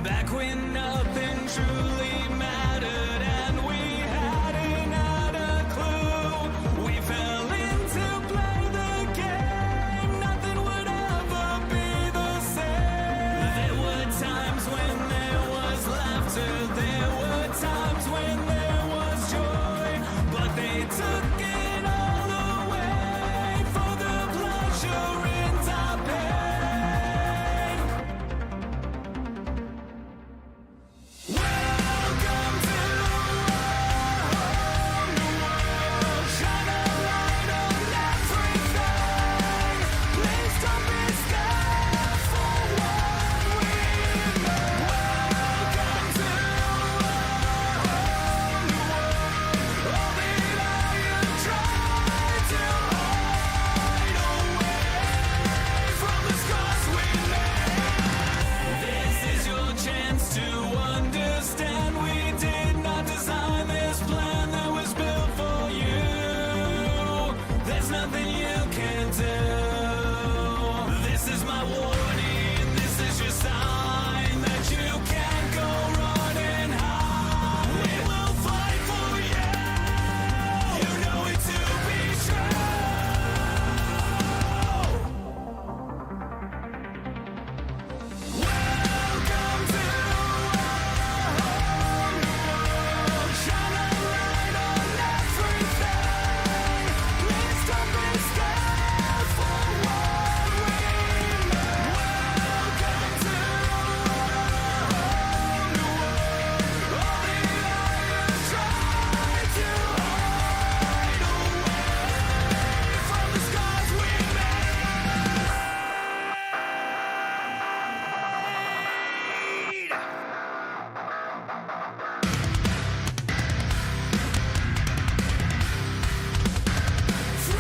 Back when nothing truly mattered and we hadn't had a clue. We fell in to play the game. Nothing would ever be the same. There were times when there was laughter. There were times when there was joy. But they took it all away for the pleasure in our pain. Welcome to our home world. Shine a light on everything. Please don't be scared for what we know. Welcome to our home world. All the iron tried to hide away from the scars we made. This is your chance to understand. We did not design this plan that was built for you. There's nothing you can do. This is my warning. This is your sign that you can't go running high. We will fight for you. You know it to be true. Welcome to our home world. Shine a light on everything. Please don't be scared for what we know. Welcome to our home world. All the iron tried to hide away from the scars we made.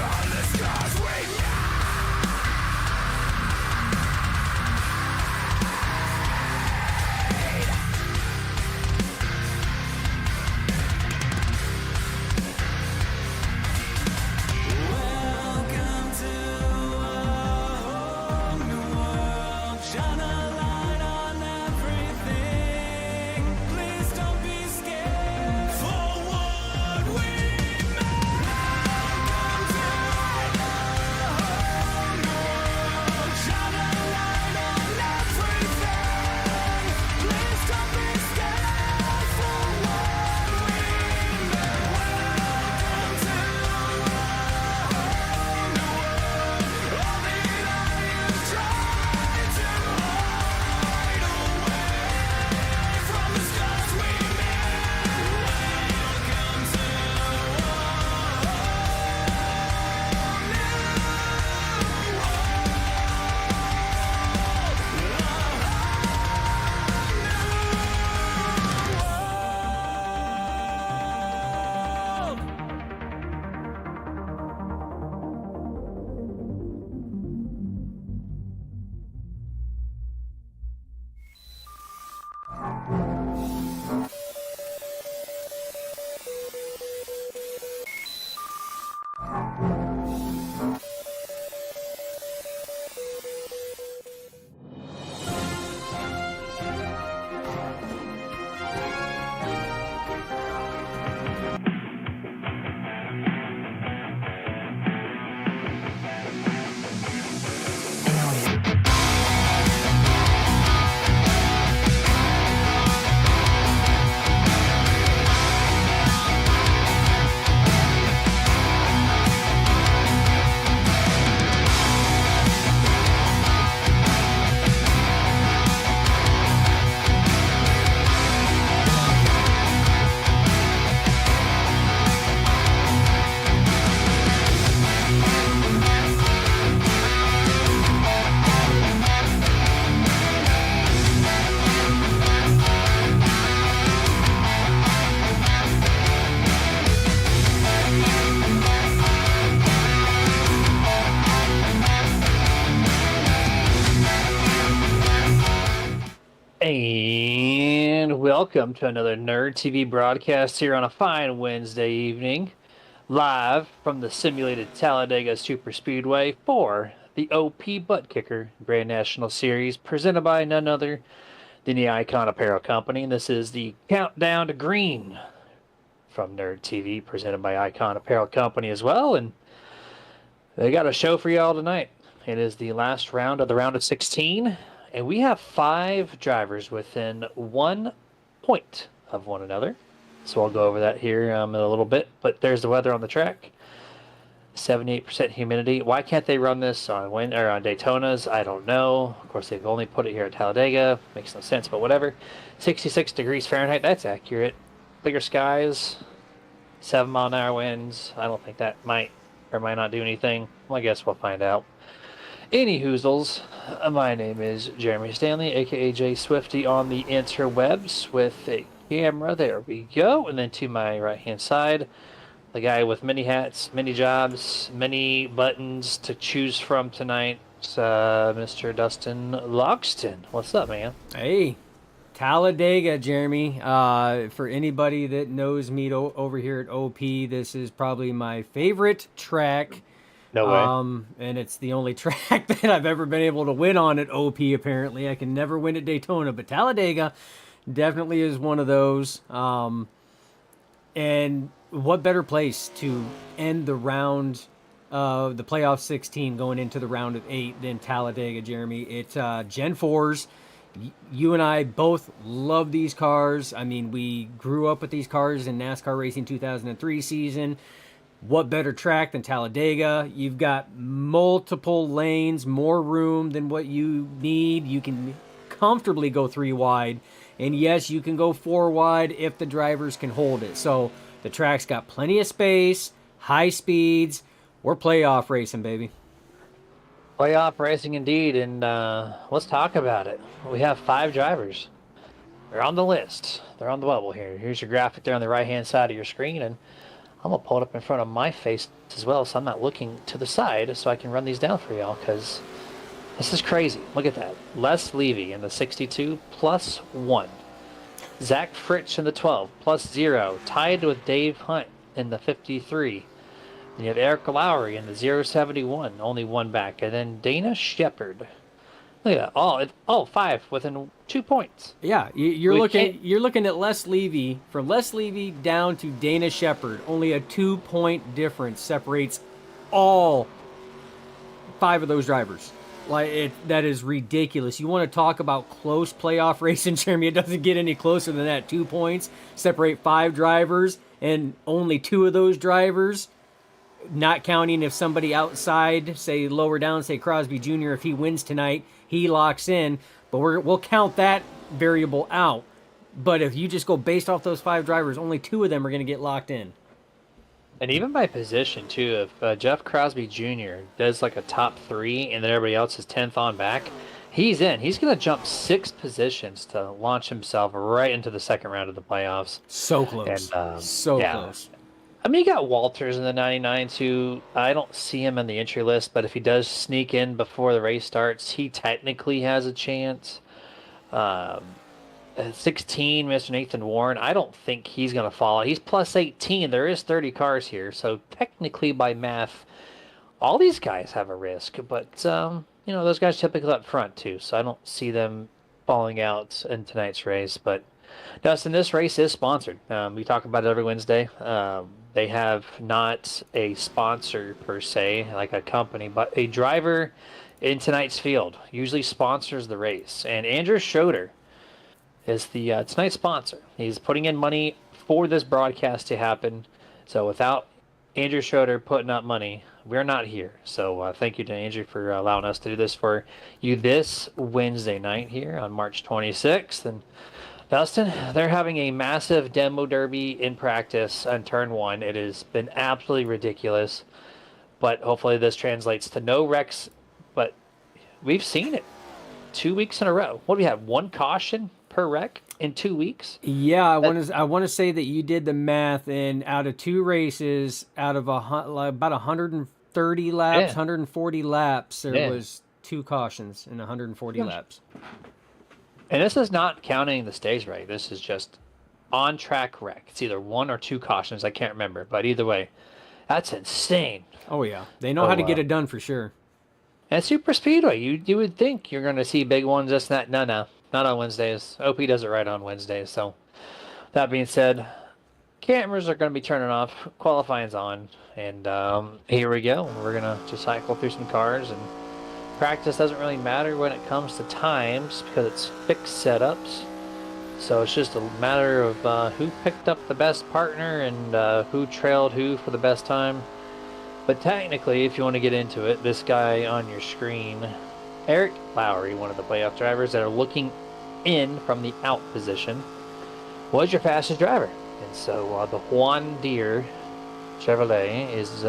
From the scars we made. Welcome to our home world. Shine a light on everything. Please don't be scared for what we made. Welcome to our home world. Shine a light on everything. Please don't be scared for what we made. Welcome to our home world. All the iron tried to hide away from the scars we made. Welcome to And welcome to another Nerd TV broadcast here on a fine Wednesday evening, live from the simulated Talladega Super Speedway for the OP Buttkicker Grand National Series, presented by none other the Icon Apparel Company, and this is the Countdown to Green from Nerd TV, presented by Icon Apparel Company as well. And they got a show for y'all tonight. It is the last round of the round of 16, and we have 5 drivers within 1 point of one another. So I'll go over that here in a little bit. But there's the weather on the track. 78% humidity. Why can't they run this on on Daytonas? I don't know. Of course, they've only put it here at Talladega. Makes no sense, but whatever. 66 degrees Fahrenheit. That's accurate. Clear skies. 7-mile-an-hour winds. I don't think that might or might not do anything. Well, I guess we'll find out. Any hoozles, my name is Jeremy Stanley, aka Jay Swifty on the interwebs with a camera. There we go. And then to my right-hand side, the guy with many hats, many jobs, many buttons to choose from tonight, Mr. Dustin Logston. What's up, man? Hey, Talladega, Jeremy. For anybody that knows me over here at OP, this is probably my favorite track. No way. And it's the only track that I've ever been able to win on at OP, apparently. I can never win at Daytona, but Talladega definitely is one of those. And what better place to end the round of the playoff 16 going into the round of 8 than Talladega, Jeremy? It's Gen 4s. You and I both love these cars. I mean, we grew up with these cars in NASCAR Racing 2003 season. What better track than Talladega? You've got multiple lanes, more room than what you need. You can comfortably go 3 wide. And yes, you can go 4 wide if the drivers can hold it. So the track's got plenty of space, high speeds. We're playoff racing, baby. Playoff racing indeed, and let's talk about it. We have 5 drivers. They're on the list. They're on the bubble here. Here's your graphic there on the right-hand side of your screen, and I'm going to pull it up in front of my face as well, so I'm not looking to the side, so I can run these down for y'all, because this is crazy. Look at that. Les Levy in the 62, plus 1. Zach Fritsch in the 12, plus 0. Tied with Dave Hunt in the 53. And you have Eric Lowry in the 071, only 1 back. And then Dana Shepard. Look at that. All 5 within 2 points. Yeah, you're looking at Les Levy. From Les Levy down to Dana Shepard, only a 2-point difference separates all 5 of those drivers. That is ridiculous. You want to talk about close playoff racing, Jeremy? It doesn't get any closer than that. 2 points separate 5 drivers, and only 2 of those drivers, not counting if somebody outside, say lower down, say Crosby Jr., if he wins tonight, he locks in. But we'll count that variable out. But if you just go based off those 5 drivers, only 2 of them are going to get locked in. And even by position, too, if Jeff Crosby Jr. does like a top 3 and then everybody else is 10th on back, he's in. He's going to jump 6 positions to launch himself right into the second round of the playoffs. So close. And, close. I mean, you got Walters in the 99, too. I don't see him in the entry list, but if he does sneak in before the race starts, he technically has a chance. 16, Mr. Nathan Warren, I don't think he's going to fall. He's plus 18. There is 30 cars here, so technically by math, all these guys have a risk. But, those guys typically up front, too, so I don't see them falling out in tonight's race. But, Dustin, this race is sponsored. We talk about it every Wednesday. They have not a sponsor, per se, like a company, but a driver in tonight's field usually sponsors the race. And Andrew Schroeder is the tonight's sponsor. He's putting in money for this broadcast to happen. So without Andrew Schroeder putting up money, we're not here. So thank you to Andrew for allowing us to do this for you this Wednesday night here on March 26th. And Dustin, they're having a massive demo derby in practice on turn 1. It has been absolutely ridiculous. But hopefully this translates to no wrecks. But we've seen it 2 weeks in a row. What do we have? 1 caution per wreck in 2 weeks? Yeah, I want to say that you did the math, and out of 2 races, out of about 130 laps, 140 laps, there was 2 cautions in 140 laps. And this is not counting the stage wreck. This is just on-track wreck. It's either 1 or 2 cautions. I can't remember. But either way, that's insane. Oh, yeah. They know how to get it done for sure. And Super Speedway, you would think you're going to see big ones, this and that. No. not on Wednesdays. OP does it right on Wednesdays. So that being said, cameras are going to be turning off. Qualifying's on, and here we go. We're gonna just cycle through some cars, and practice doesn't really matter when it comes to times because it's fixed setups. So it's just a matter of who picked up the best partner and who trailed who for the best time. But technically, if you want to get into it, this guy on your screen, Eric Lowry, one of the playoff drivers that are looking in from the out position, was your fastest driver. And so the Juan Deere Chevrolet is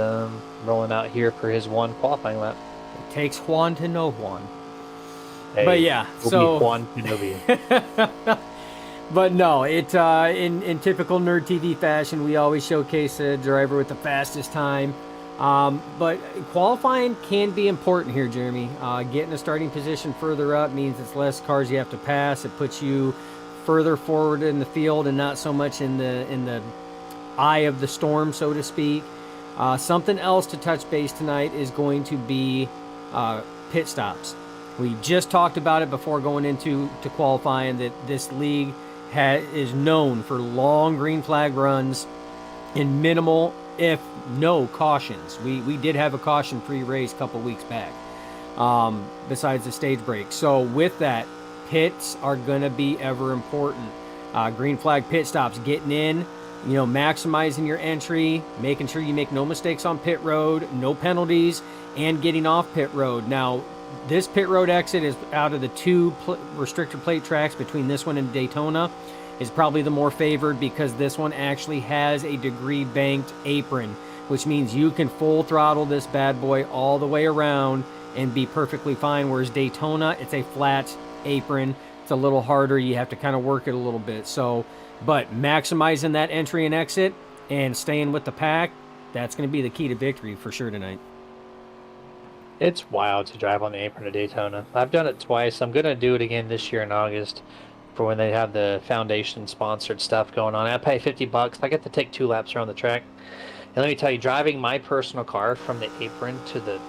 rolling out here for his one qualifying lap. It takes Juan to know Juan. Hey, But yeah, so Juan Kenobi. But no, it in typical Nerd TV fashion, we always showcase a driver with the fastest time. But qualifying can be important here, Jeremy. Getting a starting position further up means it's less cars you have to pass. It puts you further forward in the field and not so much in the eye of the storm, so to speak. Something else to touch base tonight is going to be pit stops. We just talked about it before going into qualifying that this league is known for long green flag runs and minimal, if no, cautions. We did have a caution pre-race a couple weeks back, besides the stage break. So with that, pits are going to be ever important. Green flag pit stops, getting in, maximizing your entry, making sure you make no mistakes on pit road, no penalties, and getting off pit road. Now, this pit road exit is out of the two restrictor plate tracks between this one and Daytona is probably the more favored because this one actually has a degree banked apron, which means you can full throttle this bad boy all the way around and be perfectly fine. Whereas Daytona, it's a flat apron. It's a little harder. You have to kind of work it a little bit. So, but maximizing that entry and exit and staying with the pack, that's going to be the key to victory for sure tonight. It's wild to drive on the apron at Daytona. I've done it twice. I'm going to do it again this year in August for when they have the foundation sponsored stuff going on. I pay $50. I get to take 2 laps around the track. And let me tell you, driving my personal car from the apron to the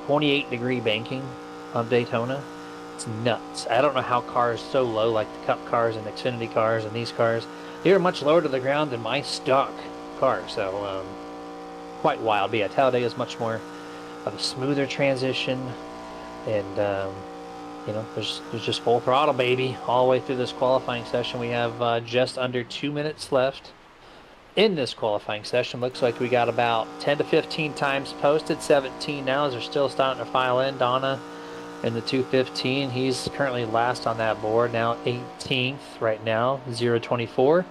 28-degree banking on Daytona, it's nuts. I don't know how cars so low, like the Cup cars and Xfinity cars and these cars, they're much lower to the ground than my stock car. So, quite wild. But yeah, Talladega is much more of a smoother transition, and there's just full throttle, baby, all the way through this qualifying session. We have just under 2 minutes left in this qualifying session. Looks like we got about 10 to 15 times posted. 17 now as they're still starting to file in. Donna in the 215. He's currently last on that board, now 18th right now, 024.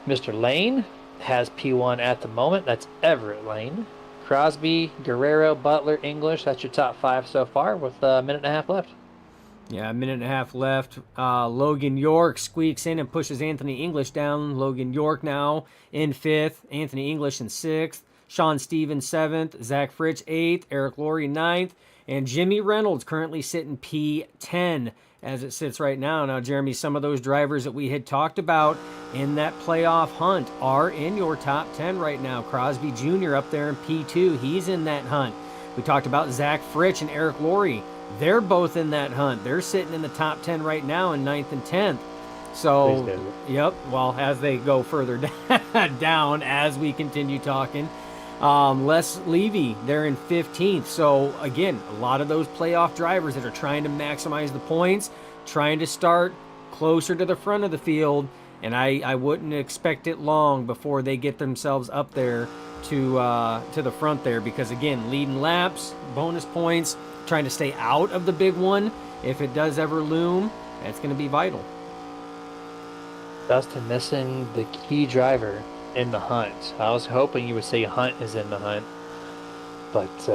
Mr. Lane has P1 at the moment. That's Everett Lane. Crosby, Guerrero, Butler, English. That's your top 5 so far with a minute and a half left. Yeah, a minute and a half left. Logan York squeaks in and pushes Anthony English down. Logan York now in 5th. Anthony English in 6th. Sean Stevens 7th. Zach Fritsch 8th. Eric Laurie 9th. And Jimmy Reynolds currently sitting P10 as it sits right now. Now, Jeremy, some of those drivers that we had talked about in that playoff hunt are in your top 10 right now. Crosby Jr. up there in P2. He's in that hunt. We talked about Zach Fritsch and Eric Laurie. They're both in that hunt. They're sitting in the top 10 right now in 9th and 10th. So, yep, well, as they go further down as we continue talking. Les Levy, they're in 15th. So, again, a lot of those playoff drivers that are trying to maximize the points, trying to start closer to the front of the field, and I wouldn't expect it long before they get themselves up there to the front there because, again, leading laps, bonus points, trying to stay out of the big one. If it does ever loom, that's going to be vital. Dustin missing the key driver in the hunt. I was hoping you would say Hunt is in the hunt, but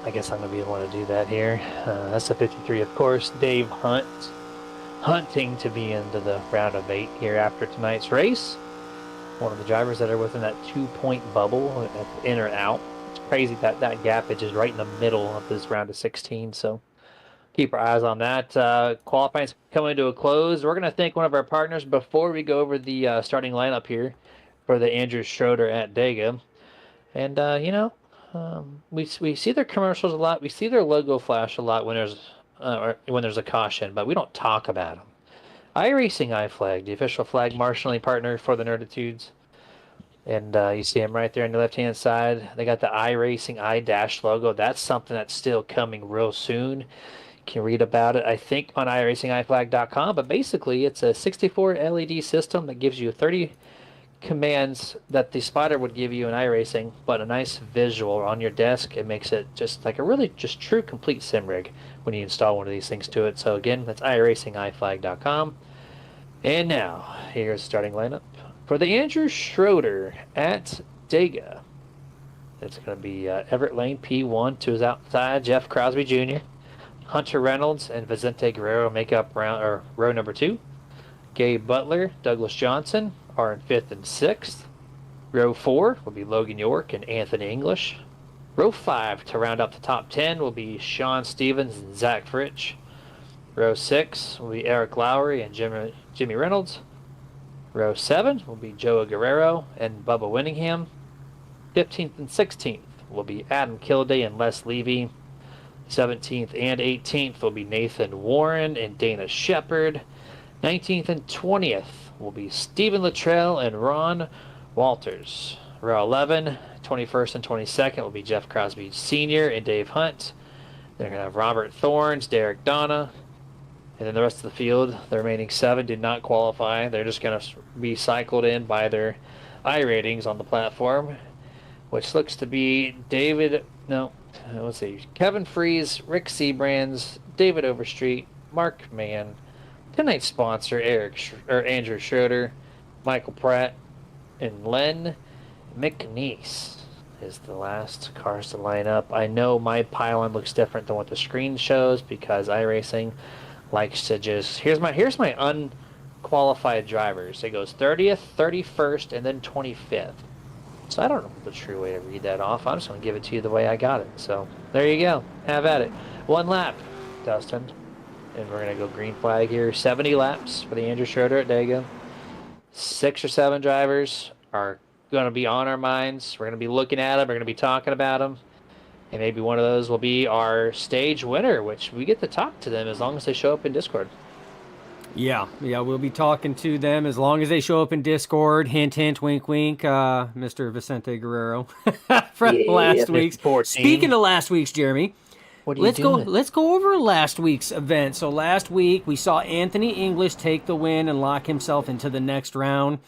I guess I'm going to be the one to do that here. That's the 53, of course. Dave Hunt hunting to be into the round of 8 here after tonight's race. One of the drivers that are within that 2-point bubble, in or out. It's crazy that gap is just right in the middle of this round of 16, so keep our eyes on that. Qualifying's coming to a close. We're going to thank one of our partners before we go over the starting lineup here for the Andrew Schroeder at Dega. And, we see their commercials a lot. We see their logo flash a lot when there's or when there's a caution, but we don't talk about them. iRacing iFlag, the official flag marshalling partner for the Nerditudes. And you see them right there on the left-hand side. They got the iRacing iDash logo. That's something that's still coming real soon. You can read about it, I think, on iRacingIFlag.com. But basically, it's a 64 LED system that gives you 30 commands that the spotter would give you in iRacing, but a nice visual on your desk. It makes it just like a really just true complete sim rig when you install one of these things to it. So again, that's iRacingIFlag.com. And now, here's the starting lineup. For the Andrew Schroeder at Dega, it's going to be Everett Lane, P1, to his outside, Jeff Crosby Jr., Hunter Reynolds, and Vicente Guerrero make up row number 2. Gabe Butler, Douglas Johnson are in 5th and 6th. Row 4 will be Logan York and Anthony English. Row 5 to round up the top 10 will be Sean Stevens and Zach Fritsch. Row 6 will be Eric Lowry and Jimmy Reynolds. Row 7 will be Joe Guerrero and Bubba Winningham. 15th and 16th will be Adam Kilday and Les Levy. 17th and 18th will be Nathan Warren and Dana Shepard. 19th and 20th will be Stephen Luttrell and Ron Walters. Row 11, 21st and 22nd will be Jeff Crosby Sr. and Dave Hunt. They're going to have Robert Thorns, Derek Donna, and then the rest of the field, the remaining 7 did not qualify. They're just going to be cycled in by their iRatings on the platform, which looks to be Kevin Freeze, Rick Seabrands, David Overstreet, Mark Mann, tonight's sponsor, Andrew Schroeder, Michael Pratt, and Len McNeese is the last cars to line up. I know my pylon looks different than what the screen shows because iRacing likes to just here's my unqualified drivers. It goes 30th, 31st, and then 25th. So I don't know the true way to read that off. I'm just going to give it to you the way I got it. So there you go. Have at it. 1 lap, Dustin. And we're going to go green flag here. 70 laps for the Andrew Schroeder at Dega. 6 or 7 drivers are going to be on our minds. We're going to be looking at them. We're going to be talking about them. And maybe one of those will be our stage winner, which we get to talk to them as long as they show up in Discord. Yeah, we'll be talking to them as long as they show up in Discord. Hint, hint, wink, wink. Mr. Vicente Guerrero from last week's. 14. Speaking of last week's, Jeremy, Let's go over last week's event. So last week we saw Anthony English take the win and lock himself into the next round.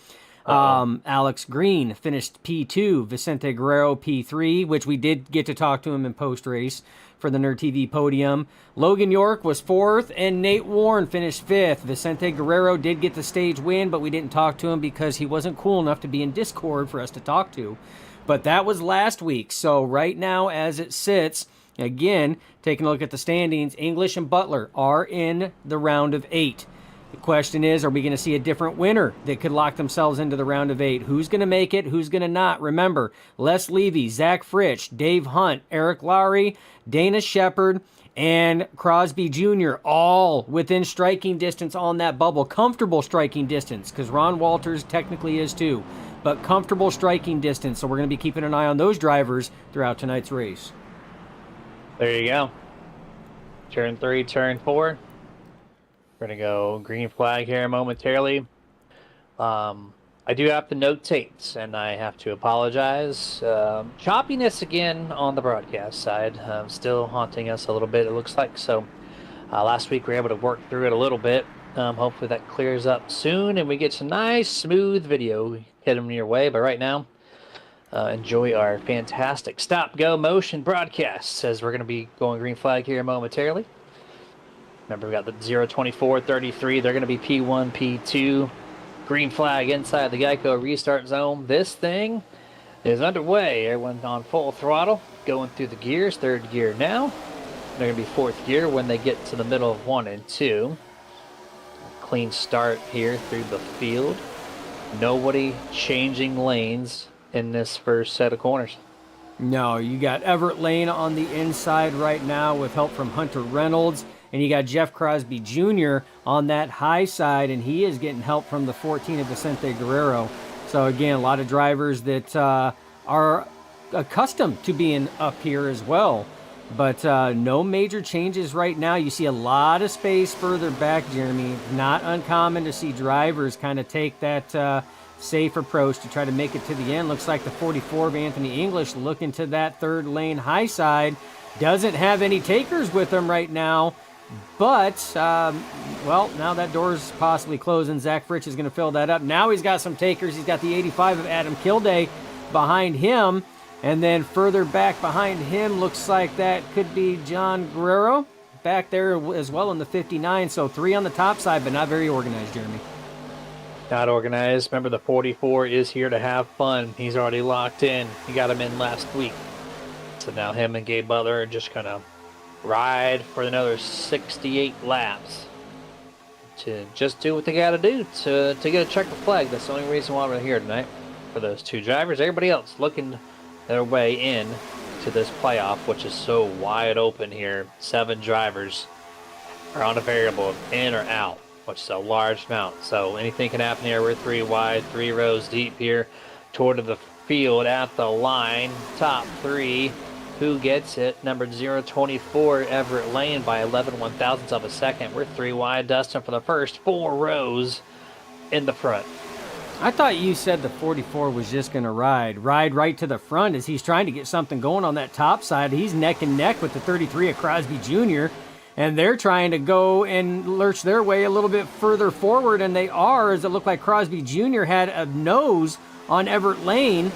Alex Green finished P2, Vicente Guerrero P3, which we did get to talk to him in post-race for the Nerd TV podium. Logan York was 4th, and Nate Warren finished 5th. Vicente Guerrero did get the stage win, but we didn't talk to him because he wasn't cool enough to be in Discord for us to talk to. But that was last week. So right now, as it sits, again, taking a look at the standings, English and Butler are in the round of 8. The question is, are we going to see a different winner that could lock themselves into the round of 8? Who's going to make it? Who's going to not? Remember, Les Levy, Zach Fritsch, Dave Hunt, Eric Lowry, Dana Shepard, and Crosby Jr. all within striking distance on that bubble. Comfortable striking distance, because Ron Walters technically is too. But comfortable striking distance, so we're going to be keeping an eye on those drivers throughout tonight's race. There you go. Turn 3, turn 4. We're going to go green flag here momentarily. I do have to notate, and I have to apologize. Choppiness again on the broadcast side. Still haunting us a little bit, it looks like. So last week we were able to work through it a little bit. Hopefully that clears up soon, and we get some nice, smooth video hit them your way. But right now, enjoy our fantastic stop-go motion broadcasts as we're going to be going green flag here momentarily. Remember, we got the 0-24-33. They're going to be P1, P2. Green flag inside the Geico restart zone. This thing is underway. Everyone on full throttle, going through the gears. 3rd gear now. They're going to be 4th gear when they get to the middle of 1 and 2. Clean start here through the field. Nobody changing lanes in this first set of corners. No, you got Everett Lane on the inside right now with help from Hunter Reynolds. And you got Jeff Crosby Jr. on that high side, and he is getting help from the 14 of Vicente Guerrero. So, again, a lot of drivers that are accustomed to being up here as well. But no major changes right now. You see a lot of space further back, Jeremy. Not uncommon to see drivers kind of take that safe approach to try to make it to the end. Looks like the 44 of Anthony English looking to that third lane high side. Doesn't have any takers with him right now. But, well, now that door's possibly closing. Zach Fritsch is going to fill that up. Now he's got some takers. He's got the 85 of Adam Kilday behind him. And then further back behind him, looks like that could be John Guerrero back there as well in the 59. So 3 on the top side, but not very organized, Jeremy. Not organized. Remember, the 44 is here to have fun. He's already locked in. He got him in last week. So now him and Gabe Butler are just going to ride for another 68 laps to just do what they got to do to get a checkered flag. That's the only reason why we're here tonight, for those 2 drivers. Everybody else looking their way in to this playoff, which is so wide open here. 7 drivers are on a variable of in or out, which is a large amount. So anything can happen here. We're 3 wide, 3 rows deep here toward the field at the line. Top 3. Who gets it? Number 024, Everett Lane, by 11 1/1000ths of a second. We're 3 wide. Dustin for the first 4 rows in the front. I thought you said the 44 was just going to ride right to the front as he's trying to get something going on that top side. He's neck and neck with the 33 of Crosby Jr., and they're trying to go and lurch their way a little bit further forward, and they are, as it looked like Crosby Jr. had a nose on Everett Lane,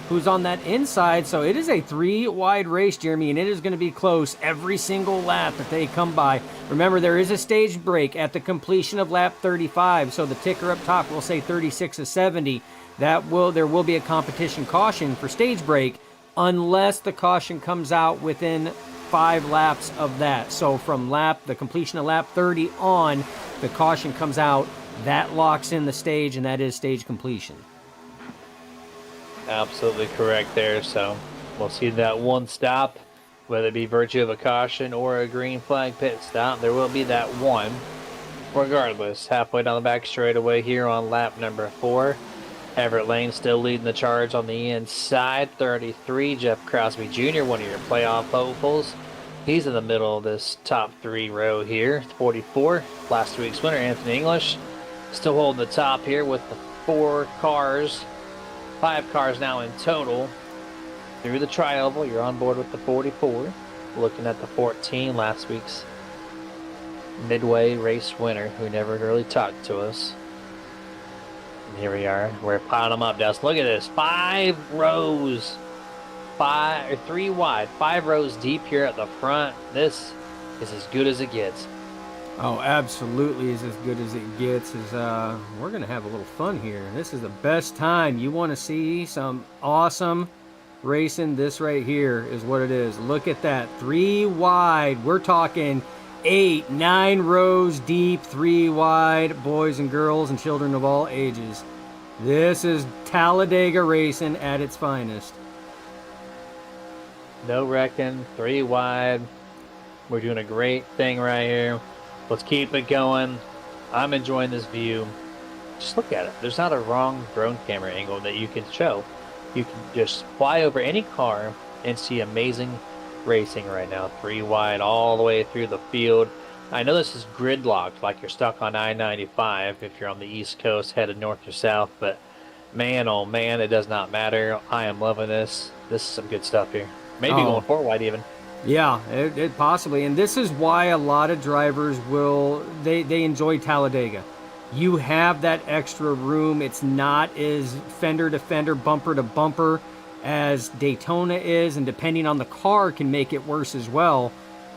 who's on that inside. So it is a 3-wide race, Jeremy, and it is going to be close every single lap that they come by. Remember, there is a stage break at the completion of lap 35, so the ticker up top will say 36 of 70. There will be a competition caution for stage break unless the caution comes out within 5 laps of that. So from the completion of lap 30 on, the caution comes out. That locks in the stage, and that is stage completion. Absolutely correct there. So we'll see that one stop, whether it be virtue of a caution or a green flag pit stop. There will be that one regardless. Halfway down the back straightaway here on lap number 4. Everett Lane still leading the charge on the inside. 33, Jeff Crosby Jr., one of your playoff hopefuls. He's in the middle of this top 3 row here. 44, last week's winner, Anthony English, still holding the top here with the 4 cars. 5 cars now in total through the tri-oval. You're on board with the 44. Looking at the 14, last week's Midway race winner, who never really talked to us. And here we are. We're piling them up, Dust. Look at this. 5 rows. 3 wide. 5 rows deep here at the front. This is as good as it gets. Oh, absolutely is as good as it gets. We're going to have a little fun here. This is the best time. You want to see some awesome racing? This right here is what it is. Look at that. 3 wide. We're talking 8, 9 rows deep, 3 wide, boys and girls and children of all ages. This is Talladega racing at its finest. No wrecking. 3 wide. We're doing a great thing right here. Let's keep it going. I'm enjoying this view. Just look at it. There's not a wrong drone camera angle that you can show. You can just fly over any car and see amazing racing right now. 3 wide all the way through the field. I know this is gridlocked, like you're stuck on I-95 if you're on the East Coast headed north or south, but man, oh man, it does not matter. I am loving this. This is some good stuff here. Maybe going 4 wide even. Yeah, it possibly. And this is why a lot of drivers they enjoy Talladega. You have that extra room. It's not as fender to fender, bumper to bumper as Daytona is, and depending on the car can make it worse as well.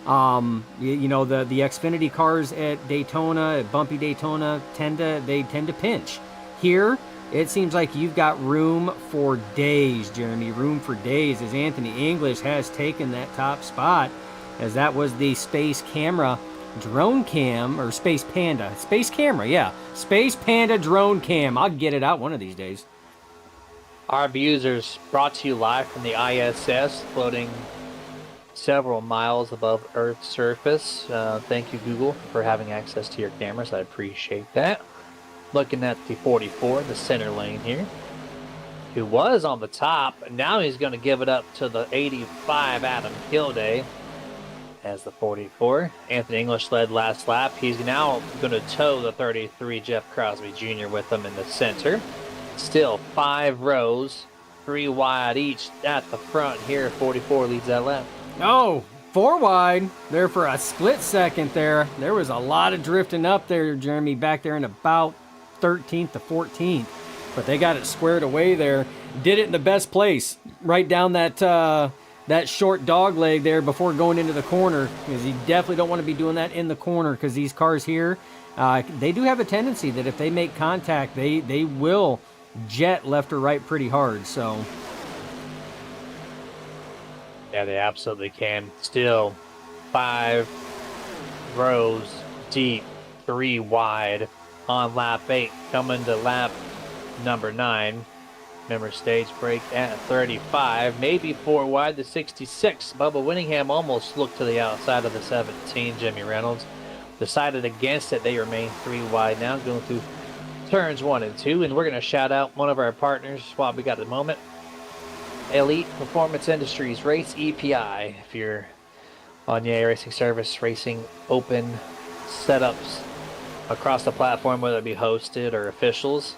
You know, the Xfinity cars at Daytona, at bumpy Daytona, tend to pinch. Here, it seems like you've got room for days, Jeremy. Room for days, as Anthony English has taken that top spot, as that was the Space Camera drone cam, or Space Panda. Space Camera, yeah. Space Panda drone cam. I'll get it out one of these days. Our views are brought to you live from the ISS, floating several miles above Earth's surface. Thank you, Google, for having access to your cameras. I appreciate that. Looking at the 44, the center lane here, who was on the top. Now he's going to give it up to the 85, Adam Kilday. as the 44. Anthony English led last lap. He's now going to tow the 33 Jeff Crosby Jr. with him in the center. Still 5 rows, 3 wide each at the front here. 44 leads that lap. Oh, 4 wide there for a split second there. There was a lot of drifting up there, Jeremy, back there in about 13th to 14th. But they got it squared away there. Did it in the best place, right down that short dog leg there before going into the corner, because you definitely don't want to be doing that in the corner, because these cars here, they do have a tendency that if they make contact, they will jet left or right pretty hard. So yeah, they absolutely can. Still 5 rows deep, 3 wide on lap 8, coming to lap number 9. Remember, stage break at 35, maybe 4 wide to 66. Bubba Winningham almost looked to the outside of the 17. Jimmy Reynolds decided against it. They remain 3 wide now, going through turns 1 and 2. And we're going to shout out one of our partners while we got the moment. Elite Performance Industries, Race EPI. If you're on Yay Racing Service, racing open setups across the platform, whether it be hosted or officials,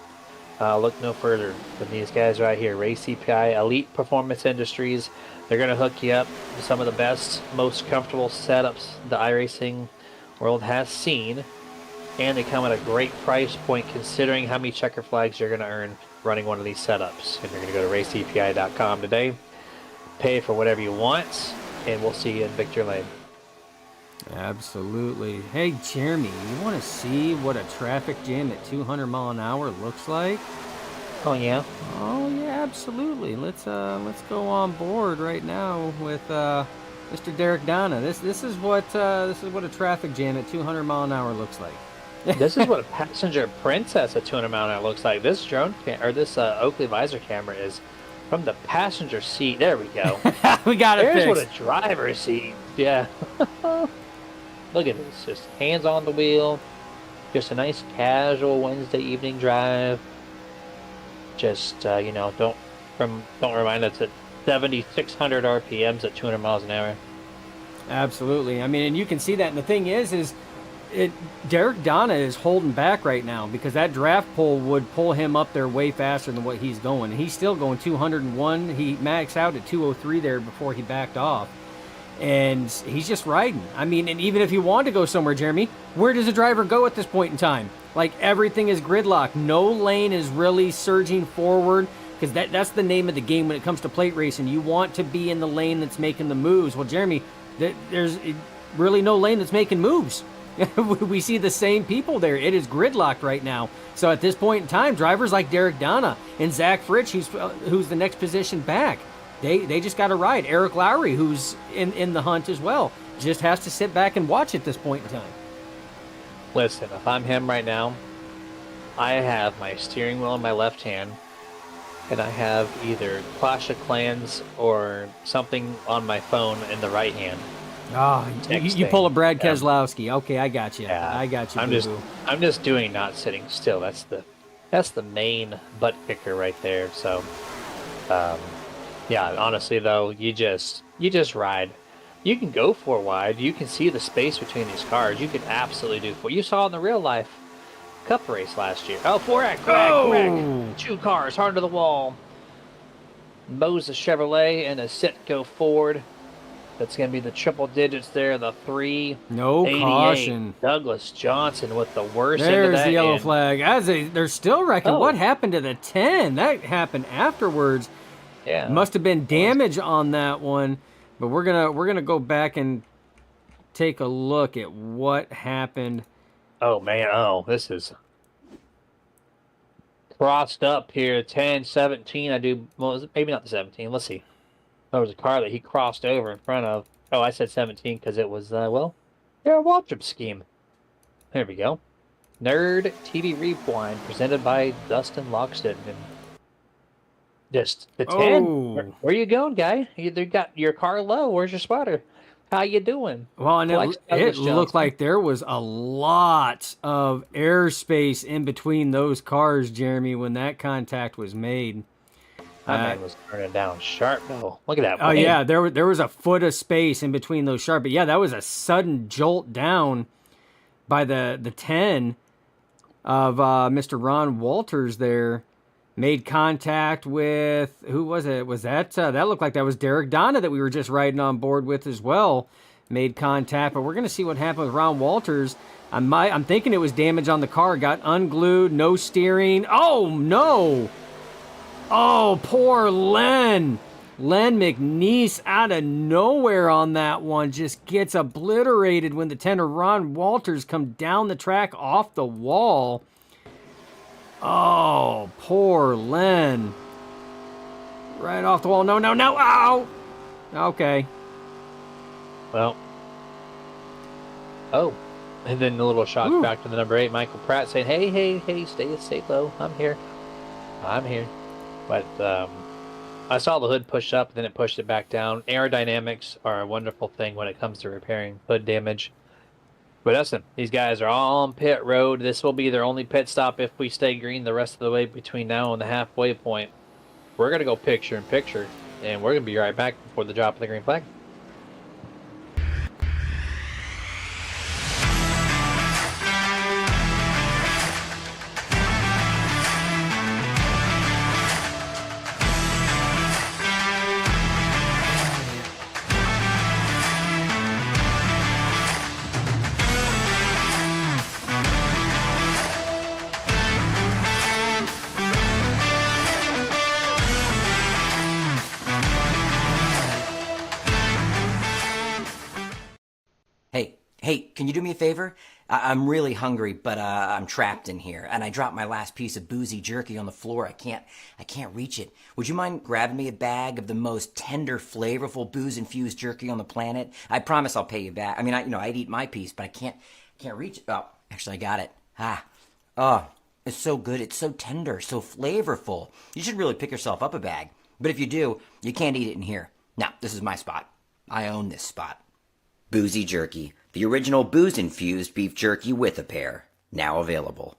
look no further than these guys right here. Race EPI, Elite Performance Industries. They're going to hook you up with some of the best, most comfortable setups the iRacing world has seen. And they come at a great price point considering how many checker flags you're going to earn running one of these setups. And you're going to go to raceepi.com today, pay for whatever you want, and we'll see you in Victor Lane. absolutely. Hey, Jeremy, you want to see what a traffic jam at 200 mile an hour looks like? Oh, yeah? Oh yeah, absolutely. Let's go on board right now with Mr. Derek Donna. This is what a traffic jam at 200 mile an hour looks like. This is what a passenger princess at 200 mile an hour looks like. This this Oakley visor camera is from the passenger seat. There we go. We got it There's fixed. what a driver's seat. Yeah. Look at this. Just hands on the wheel. Just a nice casual Wednesday evening drive. Just don't remind us at 7,600 RPMs at 200 miles an hour. Absolutely. I mean, and you can see that. And the thing is Derek Donna is holding back right now because that draft pull would pull him up there way faster than what he's going. And he's still going 201. He maxed out at 203 there before he backed off. And he's just riding. I mean, and even if you want to go somewhere, Jeremy, where does the driver go at this point in time? Like, everything is gridlocked. No lane is really surging forward, because that's the name of the game when it comes to plate racing. You want to be in the lane that's making the moves. Well, Jeremy, there's really no lane that's making moves. We see the same people there. It is gridlocked right now. So at this point in time, drivers like Derek Donna and Zach Fritsch, who's the next position back, they just got to ride. Eric Lowry, who's in the hunt as well, just has to sit back and watch at this point in time. Listen, if I'm him right now, I have my steering wheel in my left hand, and I have either Clash of Clans or something on my phone in the right hand. Oh, you pull a Brad Keselowski. Okay, I got you. Yeah, I got you. I'm just doing not sitting still. That's the main butt kicker right there. So, yeah. Honestly, though, you just ride. You can go 4 wide. You can see the space between these cars. You can absolutely do 4. You saw in the real life Cup race last year. Oh, 4X, correct. 2 cars hard to the wall. Mows the Chevrolet and a Citgo Ford. That's going to be the triple digits there. The 3. No caution. Douglas Johnson with the worst end There's of that the yellow end. flag. They're still wrecking. Oh. What happened to the 10? That happened afterwards. Yeah. Must have been damage on that one. But we're gonna go back and take a look at what happened. Oh man, this is crossed up here. 10, 17. Maybe not the 17. Let's see. There was a car that he crossed over in front of. Oh, I said 17 because it was they're a Waltrip scheme. There we go. Nerd TV Rewind presented by Dustin Loxton. And just the 10. Oh. Where you going, guy? You got your car low. Where's your spotter? How you doing? Well, and it looked like there was a lot of airspace in between those cars, Jeremy, when that contact was made. That man was turning down sharp, though. Look at that. Oh Bam. yeah, there was a foot of space in between those sharp. But yeah, that was a sudden jolt down by the 10 of Mr. Ron Walters there. Made contact with, who was it? Was that that looked like that was Derek Donna that we were just riding on board with as well. Made contact, but we're gonna see what happened with Ron Walters. I'm thinking it was damage on the car. Got unglued, no steering. Oh no! Oh, poor Len. Len McNeese out of nowhere on that one just gets obliterated when the 10 of Ron Walters come down the track off the wall. Oh, poor Len. Right off the wall. No, no, no. Ow! Okay. Well. Oh. And then a little shot back to the number 8, Michael Pratt, saying, hey, stay low. I'm here. But I saw the hood push up, then it pushed it back down. Aerodynamics are a wonderful thing when it comes to repairing hood damage. But listen, these guys are all on pit road. This will be their only pit stop if we stay green the rest of the way between now and the halfway point. We're going to go picture in picture, and we're going to be right back before the drop of the green flag. Hey, can you do me a favor? I'm really hungry, but I'm trapped in here, and I dropped my last piece of boozy jerky on the floor. I can't reach it. Would you mind grabbing me a bag of the most tender, flavorful, booze-infused jerky on the planet? I promise I'll pay you back. I mean, I'd eat my piece, but I can't reach it. Oh, actually, I got it. Oh, it's so good. It's so tender, so flavorful. You should really pick yourself up a bag. But if you do, you can't eat it in here. Now, this is my spot. I own this spot. Boozy Jerky, the original booze-infused beef jerky with a pair, now available.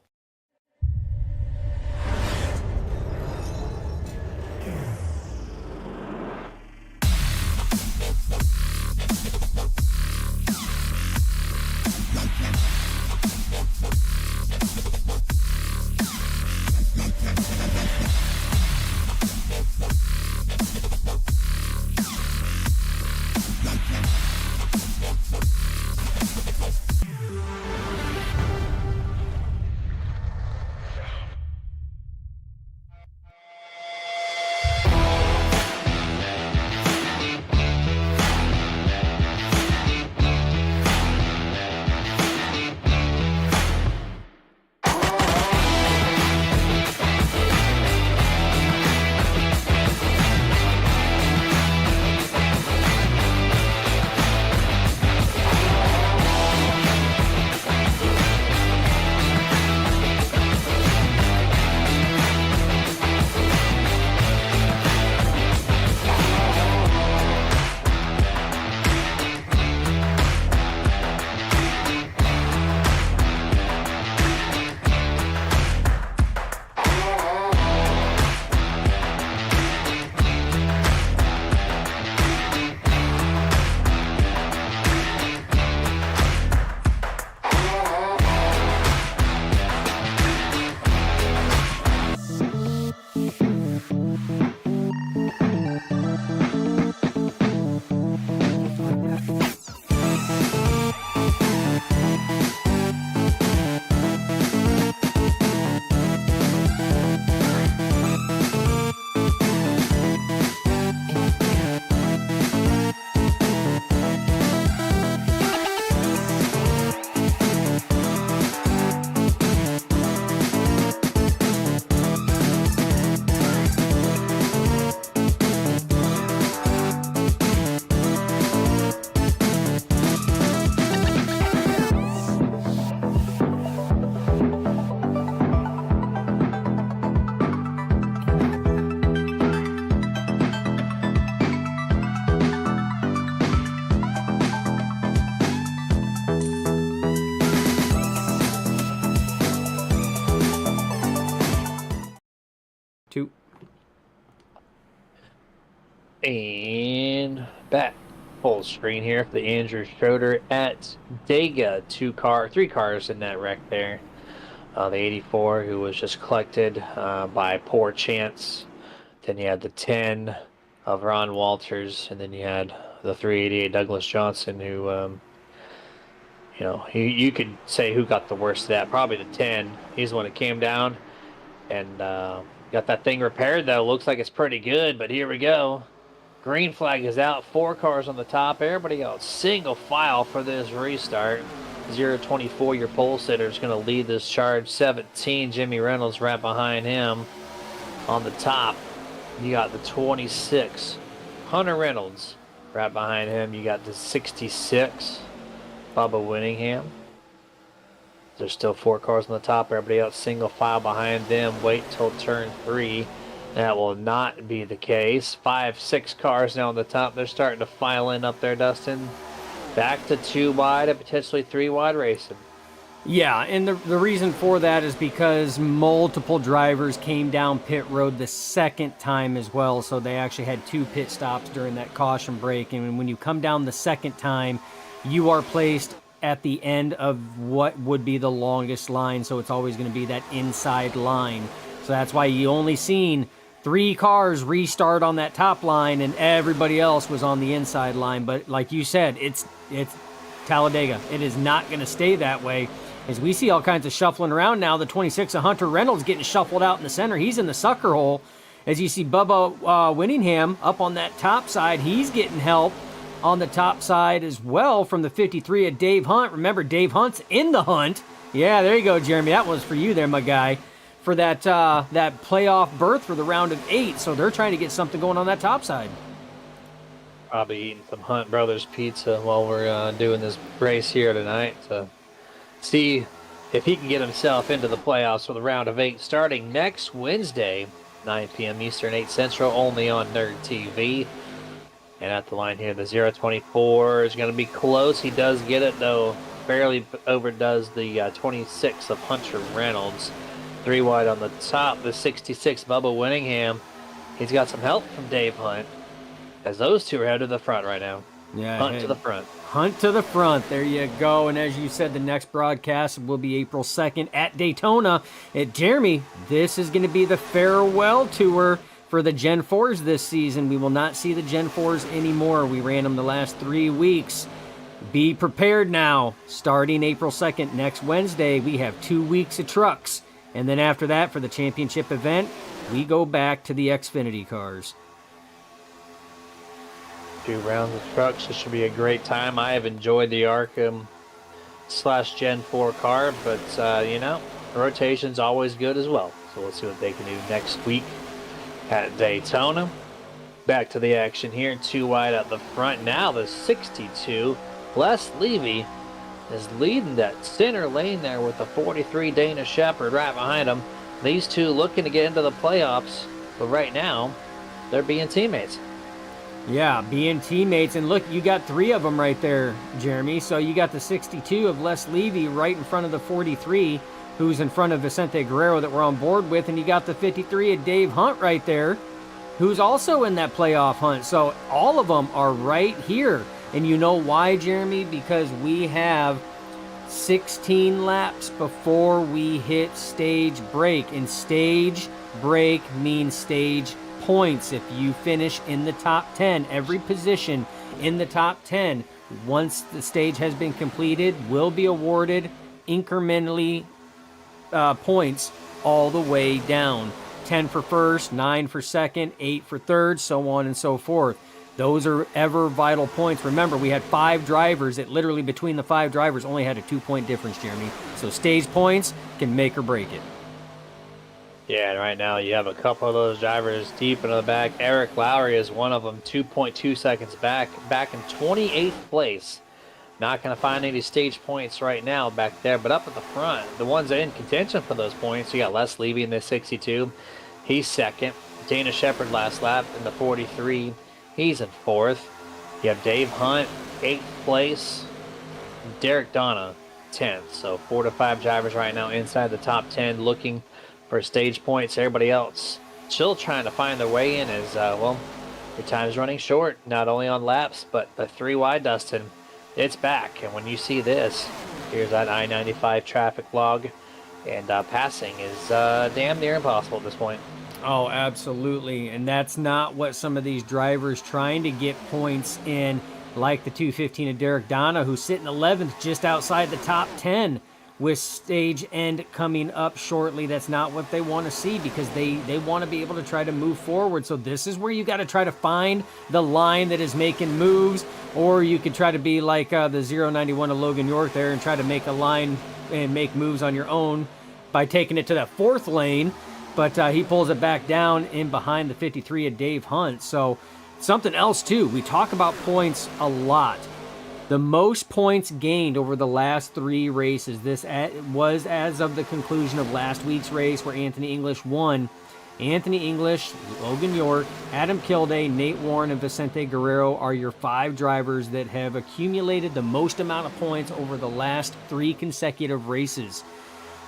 And back full screen here for the Andrew Schroeder at Dega. Three cars in that wreck there. The 84 who was just collected by poor chance. Then you had the 10 of Ron Walters, and then you had the 388 Douglas Johnson who, you could say who got the worst of that. Probably the 10. He's the one that came down and got that thing repaired, though. Looks like it's pretty good, but here we go. Green flag is out. 4 cars on the top. Everybody else single file for this restart. 024, your pole sitter, is going to lead this charge. 17, Jimmy Reynolds right behind him. On the top, you got the 26, Hunter Reynolds right behind him. You got the 66, Bubba Winningham. There's still 4 cars on the top. Everybody else single file behind them. Wait till turn 3. That will not be the case. 5, 6 cars now on the top. They're starting to file in up there, Dustin. Back to 2 wide and potentially 3 wide racing. Yeah, and the reason for that is because multiple drivers came down pit road the second time as well, so they actually had 2 pit stops during that caution break. And when you come down the second time, you are placed at the end of what would be the longest line, so it's always going to be that inside line. So that's why you only seen 3 cars restart on that top line, and everybody else was on the inside line. But like you said, it's Talladega. It is not going to stay that way, as we see all kinds of shuffling around now. The 26 of Hunter Reynolds getting shuffled out in the center. He's in the sucker hole. As you see Bubba Winningham up on that top side, he's getting help on the top side as well from the 53 of Dave Hunt. Remember, Dave Hunt's in the hunt. Yeah, there you go, Jeremy. That was for you there, my guy, for that playoff berth for the round of 8. So they're trying to get something going on that top side. Probably eating some Hunt Brothers pizza while we're doing this race here tonight to see if he can get himself into the playoffs for the round of 8 starting next Wednesday, 9 p.m. Eastern, 8 Central, only on Nerd TV. And at the line here, the 024 is going to be close. He does get it, though. Barely overdoes the 26 of Hunter Reynolds. 3 wide on the top, the 66 Bubba Winningham. He's got some help from Dave Hunt, as those two are headed to the front right now. Yeah, Hunt to the front. Hunt to the front. There you go. And as you said, the next broadcast will be April 2nd at Daytona. Jeremy, this is going to be the farewell tour for the Gen 4s this season. We will not see the Gen 4s anymore. We ran them the last 3 weeks. Be prepared now. Starting April 2nd, next Wednesday, we have 2 weeks of trucks. And then after that, for the championship event, we go back to the Xfinity cars. 2 rounds of trucks. This should be a great time. I have enjoyed the Arkham / Gen 4 car, but, the rotation's always good as well. So we'll see what they can do next week at Daytona. Back to the action here. 2 wide at the front. Now the 62. Les Levy is leading that center lane there with the 43 Dana Shepard right behind him. These two looking to get into the playoffs, but right now they're being teammates. Yeah, being teammates. And look, you got 3 of them right there, Jeremy. So you got the 62 of Les Levy right in front of the 43, who's in front of Vicente Guerrero that we're on board with. And you got the 53 of Dave Hunt right there, who's also in that playoff hunt. So all of them are right here. And you know why, Jeremy? Because we have 16 laps before we hit stage break. And stage break means stage points. If you finish in the top 10, every position in the top 10, once the stage has been completed, will be awarded incrementally points all the way down. 10 for first, 9 for second, 8 for third, so on and so forth. Those are ever vital points. Remember, we had 5 drivers that literally between the 5 drivers only had a 2-point difference, Jeremy. So stage points can make or break it. Yeah, and right now you have a couple of those drivers deep into the back. Eric Lowry is one of them, 2.2 seconds back in 28th place. Not going to find any stage points right now back there, but up at the front, the ones in contention for those points, you got Les Levy in the 62. He's second. Dana Shepard last lap in the 43. He's in 4th. You have Dave Hunt, 8th place. Derek Donna, 10th. So 4 to 5 drivers right now inside the top 10 looking for stage points. Everybody else still trying to find their way in as, Your time's running short, not only on laps, but the 3 wide, Dustin. It's back, and when you see this, here's that I-95 traffic log, and passing is damn near impossible at this point. Oh, absolutely. And that's not what some of these drivers trying to get points in, like the 215 of Derek Donna, who's sitting 11th just outside the top 10 with stage end coming up shortly. That's not what they want to see, because they want to be able to try to move forward. So this is where you got to try to find the line that is making moves, or you could try to be like the 091 of Logan York there and try to make a line and make moves on your own by taking it to that 4th lane. But he pulls it back down in behind the 53 of Dave Hunt. So something else, too. We talk about points a lot. The most points gained over the last 3 races. This was as of the conclusion of last week's race where Anthony English won. Anthony English, Logan York, Adam Kilday, Nate Warren, and Vicente Guerrero are your 5 drivers that have accumulated the most amount of points over the last 3 consecutive races.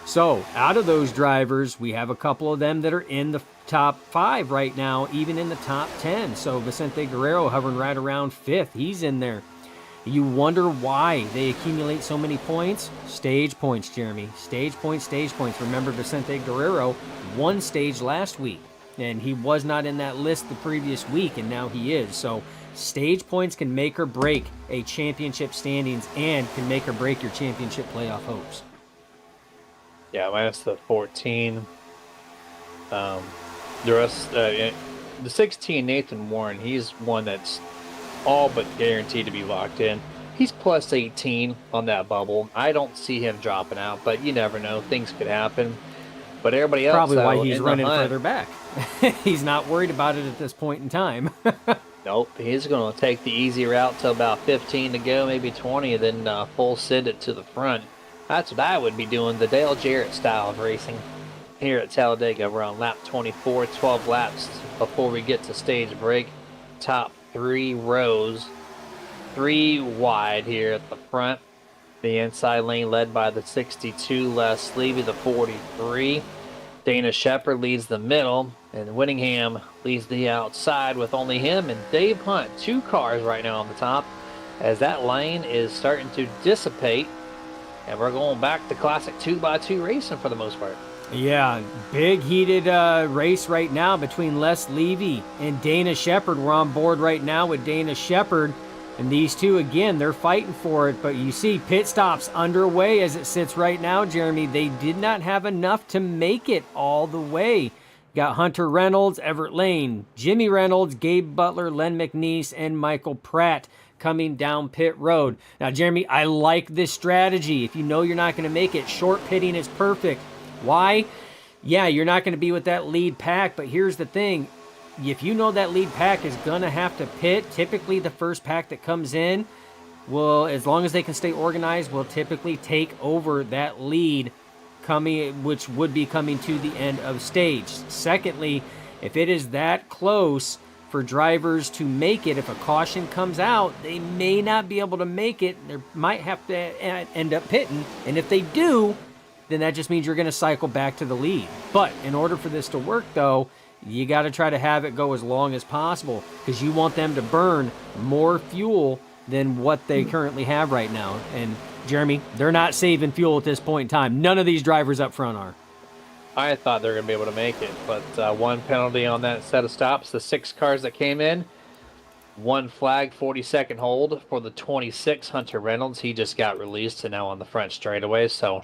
So, out of those drivers, we have a couple of them that are in the top 5 right now, even in the top 10. So, Vicente Guerrero hovering right around 5th. He's in there. You wonder why they accumulate so many points? Stage points, Jeremy. Stage points, stage points. Remember, Vicente Guerrero won stage last week, and he was not in that list the previous week, and now he is. So, stage points can make or break a championship standings and can make or break your championship playoff hopes. Yeah, minus the 14. The rest, the 16, Nathan Warren, he's one that's all but guaranteed to be locked in. He's plus 18 on that bubble. I don't see him dropping out, but you never know. Things could happen. But everybody else, probably why though, he's running further back. He's not worried about it at this point in time. Nope, he's going to take the easy route to about 15 to go, maybe 20, and then full send it to the front. That's what I would be doing, the Dale Jarrett style of racing. Here at Talladega, we're on lap 24, 12 laps before we get to stage break. Top 3 rows, 3 wide here at the front. The inside lane led by the 62, Les Levy, the 43. Dana Shepard leads the middle, and Whittingham leads the outside with only him and Dave Hunt, 2 cars right now on the top, as that lane is starting to dissipate. And we're going back to classic 2x2 racing for the most part. Yeah, big heated race right now between Les Levy and Dana Shepard. We're on board right now with Dana Shepard. And these two, again, they're fighting for it. But you see pit stops underway as it sits right now, Jeremy. They did not have enough to make it all the way. Got Hunter Reynolds, Everett Lane, Jimmy Reynolds, Gabe Butler, Len McNeese, and Michael Pratt coming down pit road. Now, Jeremy, I like this strategy. If you know you're not going to make it, short pitting is perfect. Why? Yeah, you're not going to be with that lead pack, but here's the thing. If you know that lead pack is going to have to pit, typically the first pack that comes in will, as long as they can stay organized, will typically take over that lead coming, which would be coming to the end of stage. Secondly, if it is that close for drivers to make it, if a caution comes out, they may not be able to make it. They might have to end up pitting. And if they do, then that just means you're going to cycle back to the lead. But in order for this to work, though, you got to try to have it go as long as possible, because you want them to burn more fuel than what they currently have right now. And Jeremy, they're not saving fuel at this point in time. None of these drivers up front are. I thought they were going to be able to make it, but 1 penalty on that set of stops. The 6 cars that came in, 1 flag, 40-second hold for the 26, Hunter Reynolds. He just got released and now on the front straightaway. So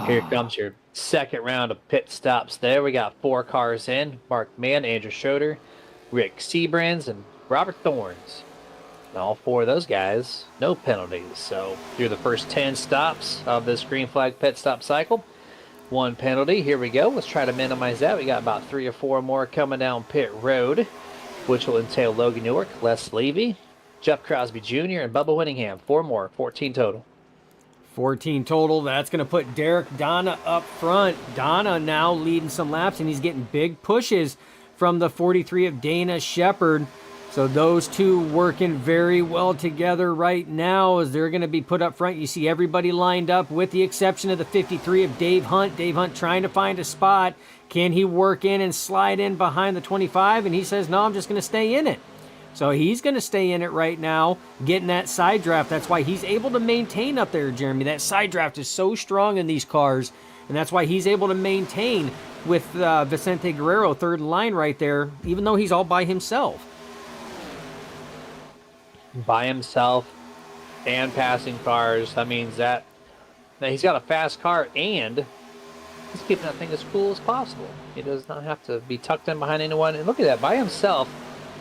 here comes your second round of pit stops there. We got 4 cars in. Mark Mann, Andrew Schroeder, Rick Sebrands, and Robert Thorns. And all 4 of those guys, no penalties. So through the first 10 stops of this green flag pit stop cycle, 1 penalty. Here we go. Let's try to minimize that. We got about 3 or 4 more coming down pit road, which will entail Logan York, Les Levy, Jeff Crosby Jr., and Bubba Whittingham. 4 more, 14 total. 14 total. That's going to put Derek Donna up front. Donna now leading some laps, and he's getting big pushes from the 43 of Dana Shepard. So those two working very well together right now as they're going to be put up front. You see everybody lined up with the exception of the 53 of Dave Hunt. Dave Hunt trying to find a spot. Can he work in and slide in behind the 25? And he says, no, I'm just going to stay in it. So he's going to stay in it right now, getting that side draft. That's why he's able to maintain up there, Jeremy. That side draft is so strong in these cars, and that's why he's able to maintain with Vicente Guerrero third in line right there, even though he's all by himself. By himself and passing cars. That means that he's got a fast car and he's keeping that thing as cool as possible. He does not have to be tucked in behind anyone. And look at that, by himself.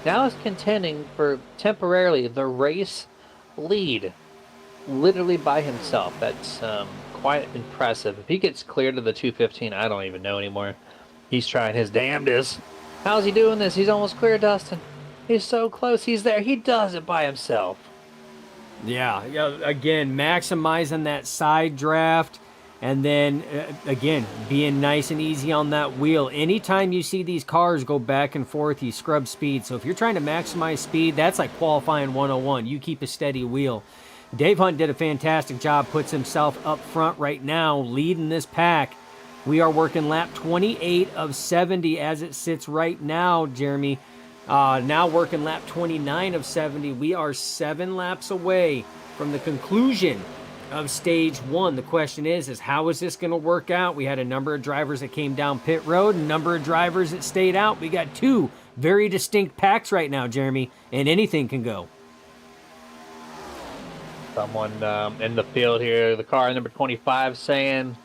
Now is contending for temporarily the race lead, literally by himself. That's quite impressive. If he gets clear to the 215, I don't even know anymore. He's trying his damnedest. How's he doing this? He's almost clear, Dustin. He's so close. He's there. He does it by himself. Yeah. Again, maximizing that side draft. And then, again, being nice and easy on that wheel. Anytime you see these cars go back and forth, you scrub speed. So if you're trying to maximize speed, that's like qualifying 101. You keep a steady wheel. Dave Hunt did a fantastic job, puts himself up front right now, leading this pack. We are working lap 28 of 70 as it sits right now, Jeremy. Now working lap 29 of 70. We are 7 laps away from the conclusion of stage 1. The question is how is this going to work out? We had a number of drivers that came down pit road, a number of drivers that stayed out. We got 2 very distinct packs right now, Jeremy, and anything can go. Someone in the field here, the car number 25 saying,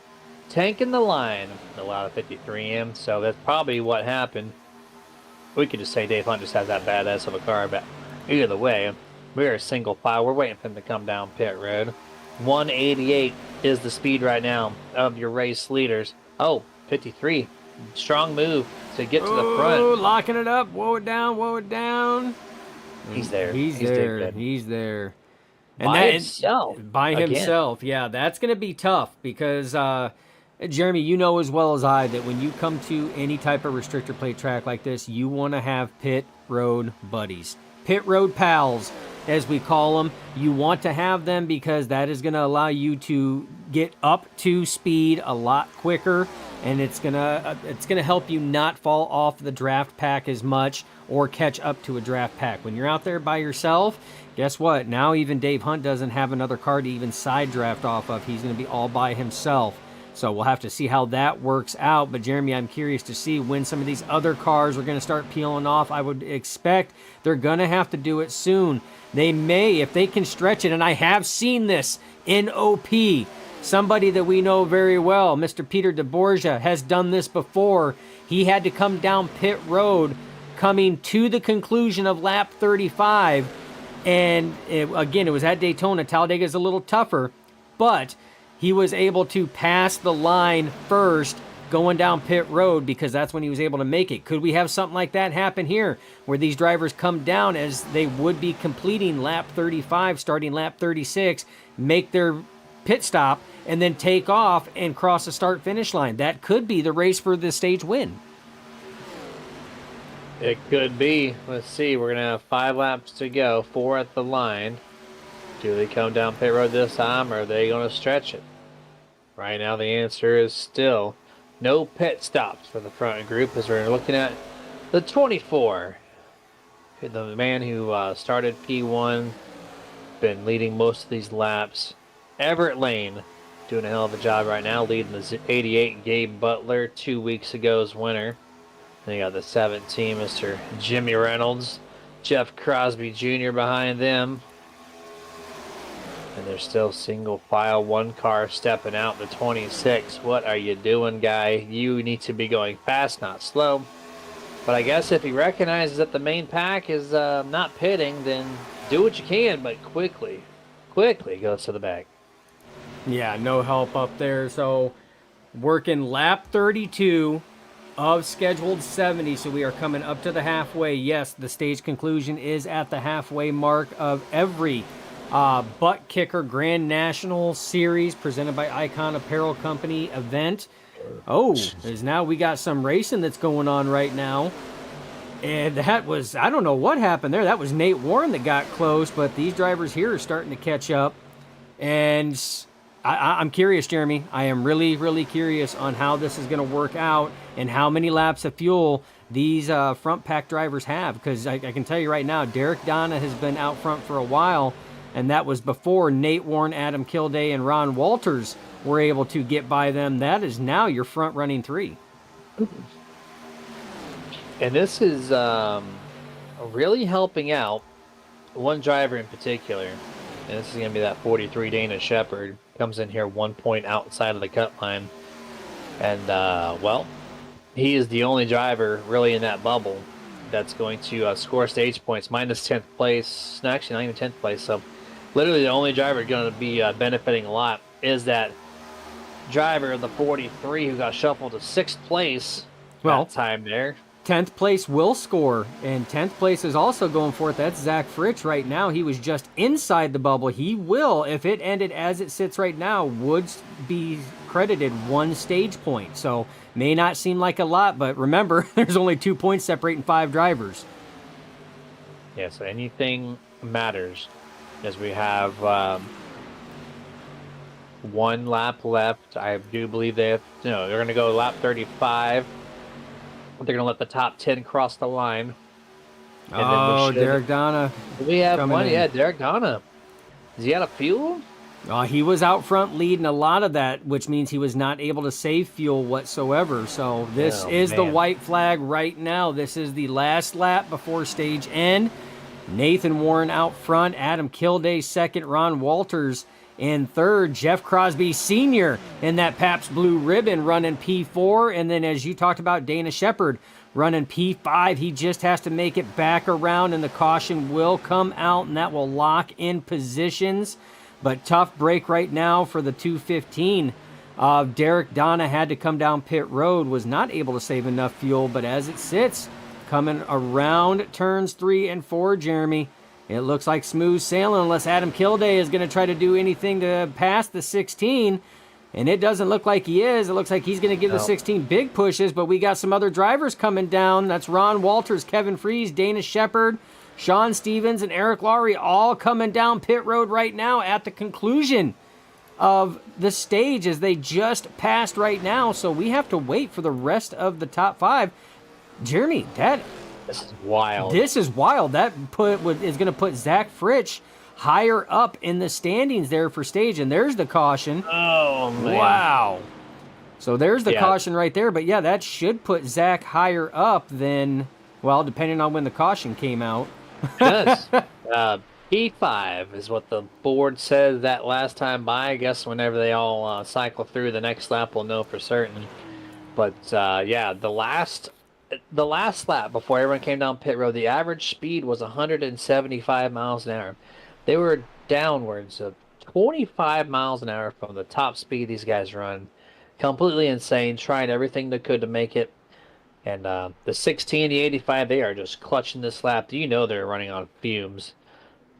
tanking the line, allowed a 53M, so that's probably what happened. We could just say Dave Hunt just has that badass of a car, but either way, we're single file. We're waiting for him to come down pit road. 188 is the speed right now of your race leaders. Oh, 53. Strong move to get to the front. Locking it up. Whoa it down, whoa it down. He's there. He's there. He's there. And by himself. By himself, yeah. That's going to be tough because, Jeremy, you know as well as I that when you come to any type of restrictor plate track like this, you want to have pit road buddies. Pit road pals, as we call them. You want to have them because that is going to allow you to get up to speed a lot quicker, and it's gonna help you not fall off the draft pack as much or catch up to a draft pack. When you're out there by yourself, guess what? Now even Dave Hunt doesn't have another car to even side draft off of. He's going to be all by himself. So we'll have to see how that works out. But Jeremy, I'm curious to see when some of these other cars are going to start peeling off. I would expect they're going to have to do it soon. They may, if they can stretch it, and I have seen this in OP. Somebody that we know very well, Mr. Peter DeBorgia, has done this before. He had to come down pit road coming to the conclusion of lap 35. And again, it was at Daytona. Talladega is a little tougher, but he was able to pass the line first going down pit road because that's when he was able to make it. Could we have something like that happen here where these drivers come down as they would be completing lap 35, starting lap 36, make their pit stop, and then take off and cross the start-finish line? That could be the race for the stage win. It could be. Let's see. We're going to have 5 laps to go, 4 at the line. Do they come down pit road this time, or are they going to stretch it? Right now, the answer is still no pit stops for the front group as we're looking at the 24. The man who started P1, been leading most of these laps. Everett Lane doing a hell of a job right now, leading the 88 Gabe Butler, 2 weeks ago's winner. Then you got the 17, Mr. Jimmy Reynolds, Jeff Crosby Jr. behind them. And there's still single file, 1 car stepping out, the 26. What are you doing, guy? You need to be going fast, not slow. But I guess if he recognizes that the main pack is not pitting, then do what you can, but quickly goes to the back. Yeah, no help up there. So working lap 32 of scheduled 70, so we are coming up to the halfway. Yes, the stage conclusion is at the halfway mark of every Buttkicker Grand National Series presented by Icon Apparel Company event. Oh, there's now we got some racing that's going on right now. And that was, I don't know what happened there. That was Nate Warren that got close, but these drivers here are starting to catch up. And I'm curious, Jeremy. I am really, really curious on how this is going to work out and how many laps of fuel these front pack drivers have, because I can tell you right now, Derek Donna has been out front for a while, and that was before Nate Warren, Adam Kilday, and Ron Walters were able to get by them. That is now your front running three. And this is really helping out one driver in particular. And this is going to be that 43 Dana Shepard. Comes in here 1 point outside of the cut line. And, well, he is the only driver really in that bubble that's going to score stage points. Minus 10th place. No, actually, not even 10th place. So, literally the only driver going to be benefiting a lot is that driver, the 43, who got shuffled to 6th place that time there. 10th place will score, and 10th place is also going for it. That's Zach Fritsch right now. He was just inside the bubble. He will, if it ended as it sits right now, would be credited 1 stage point. So may not seem like a lot, but remember, there's only 2 points separating 5 drivers. Yeah, so anything matters, as we have 1 lap left. I do believe they're going to go lap 35. They're going to let the top 10 cross the line. And Derek Donna. We have one, yeah, Derek Donna. Is he out of fuel? He was out front leading a lot of that, which means he was not able to save fuel whatsoever. So this is the white flag right now. This is the last lap before stage end. Nathan Warren out front, Adam Kilday second, Ron Walters in third, Jeff Crosby Sr. in that Pabst Blue Ribbon running P4. And then, as you talked about, Dana Shepard running P5. He just has to make it back around, and the caution will come out, and that will lock in positions. But tough break right now for the 215. Derek Donna had to come down pit road, was not able to save enough fuel. But as it sits, coming around turns 3 and 4, Jeremy, it looks like smooth sailing unless Adam Kilday is going to try to do anything to pass the 16. And it doesn't look like he is. It looks like he's going to give the 16 big pushes. But we got some other drivers coming down. That's Ron Walters, Kevin Freese, Dana Shepard, Sean Stevens, and Eric Lowry all coming down pit road right now at the conclusion of the stage as they just passed right now. So we have to wait for the rest of the top 5. Jeremy, this is wild. This is wild. That is going to put Zach Fritsch higher up in the standings there for stage. And there's the caution. Oh, man. Wow. So there's the caution right there. But, yeah, that should put Zach higher up than, well, depending on when the caution came out. It does. P5 is what the board said that last time by. I guess whenever they all cycle through the next lap, we'll know for certain. But, yeah, the last lap before everyone came down pit road, the average speed was 175 miles an hour. They were downwards of 25 miles an hour from the top speed these guys run. Completely insane, trying everything they could to make it. And the 16, the 85, they are just clutching this lap. You know they're running on fumes.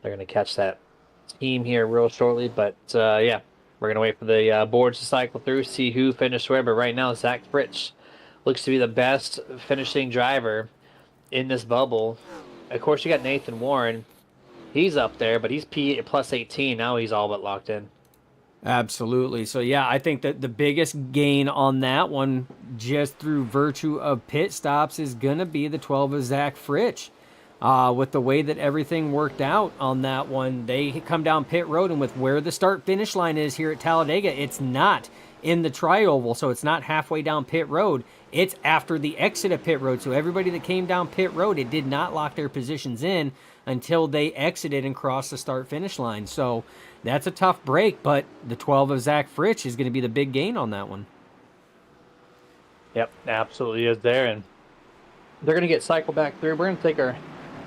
They're going to catch that team here real shortly. But, yeah, we're going to wait for the boards to cycle through, see who finished where. But right now, Zach Fritsch looks to be the best finishing driver in this bubble. Of course, you got Nathan Warren. He's up there, but he's P plus 18. Now he's all but locked in. Absolutely. So, yeah, I think that the biggest gain on that one, just through virtue of pit stops, is going to be the 12 of Zach Fritsch. With the way that everything worked out on that one, they come down pit road, and with where the start-finish line is here at Talladega, it's not in the tri-oval, so it's not halfway down pit road. It's after the exit of pit road. So everybody that came down pit road, it did not lock their positions in until they exited and crossed the start-finish line. So that's a tough break, but the 12 of Zach Fritsch is going to be the big gain on that one. Yep, absolutely is there. And they're going to get cycled back through. We're going to take our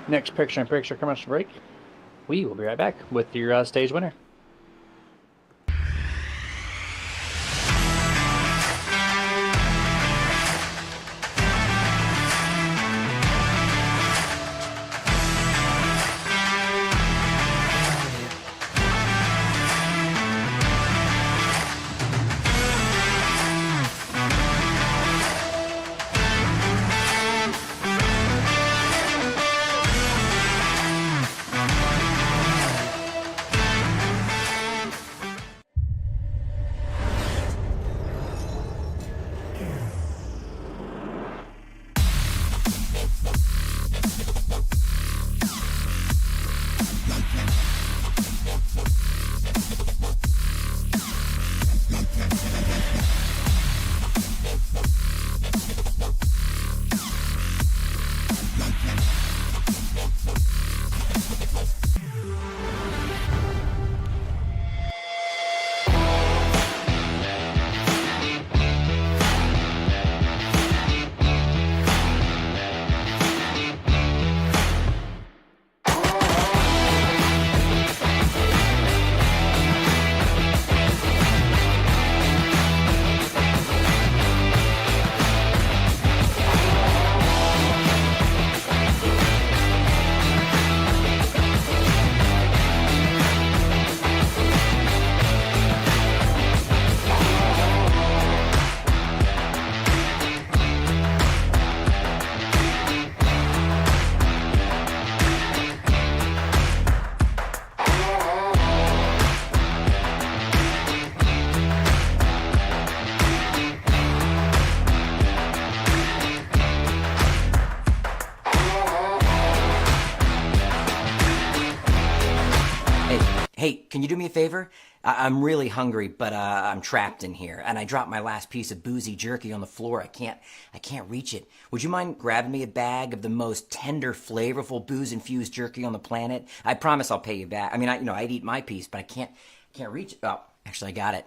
next picture-in-picture commercial break. We will be right back with your stage winner. Hey, can you do me a favor? I'm really hungry, but I'm trapped in here, and I dropped my last piece of boozy jerky on the floor. I can't reach it. Would you mind grabbing me a bag of the most tender, flavorful booze-infused jerky on the planet? I promise I'll pay you back. I mean, I'd eat my piece, but I can't reach it. Oh, actually, I got it.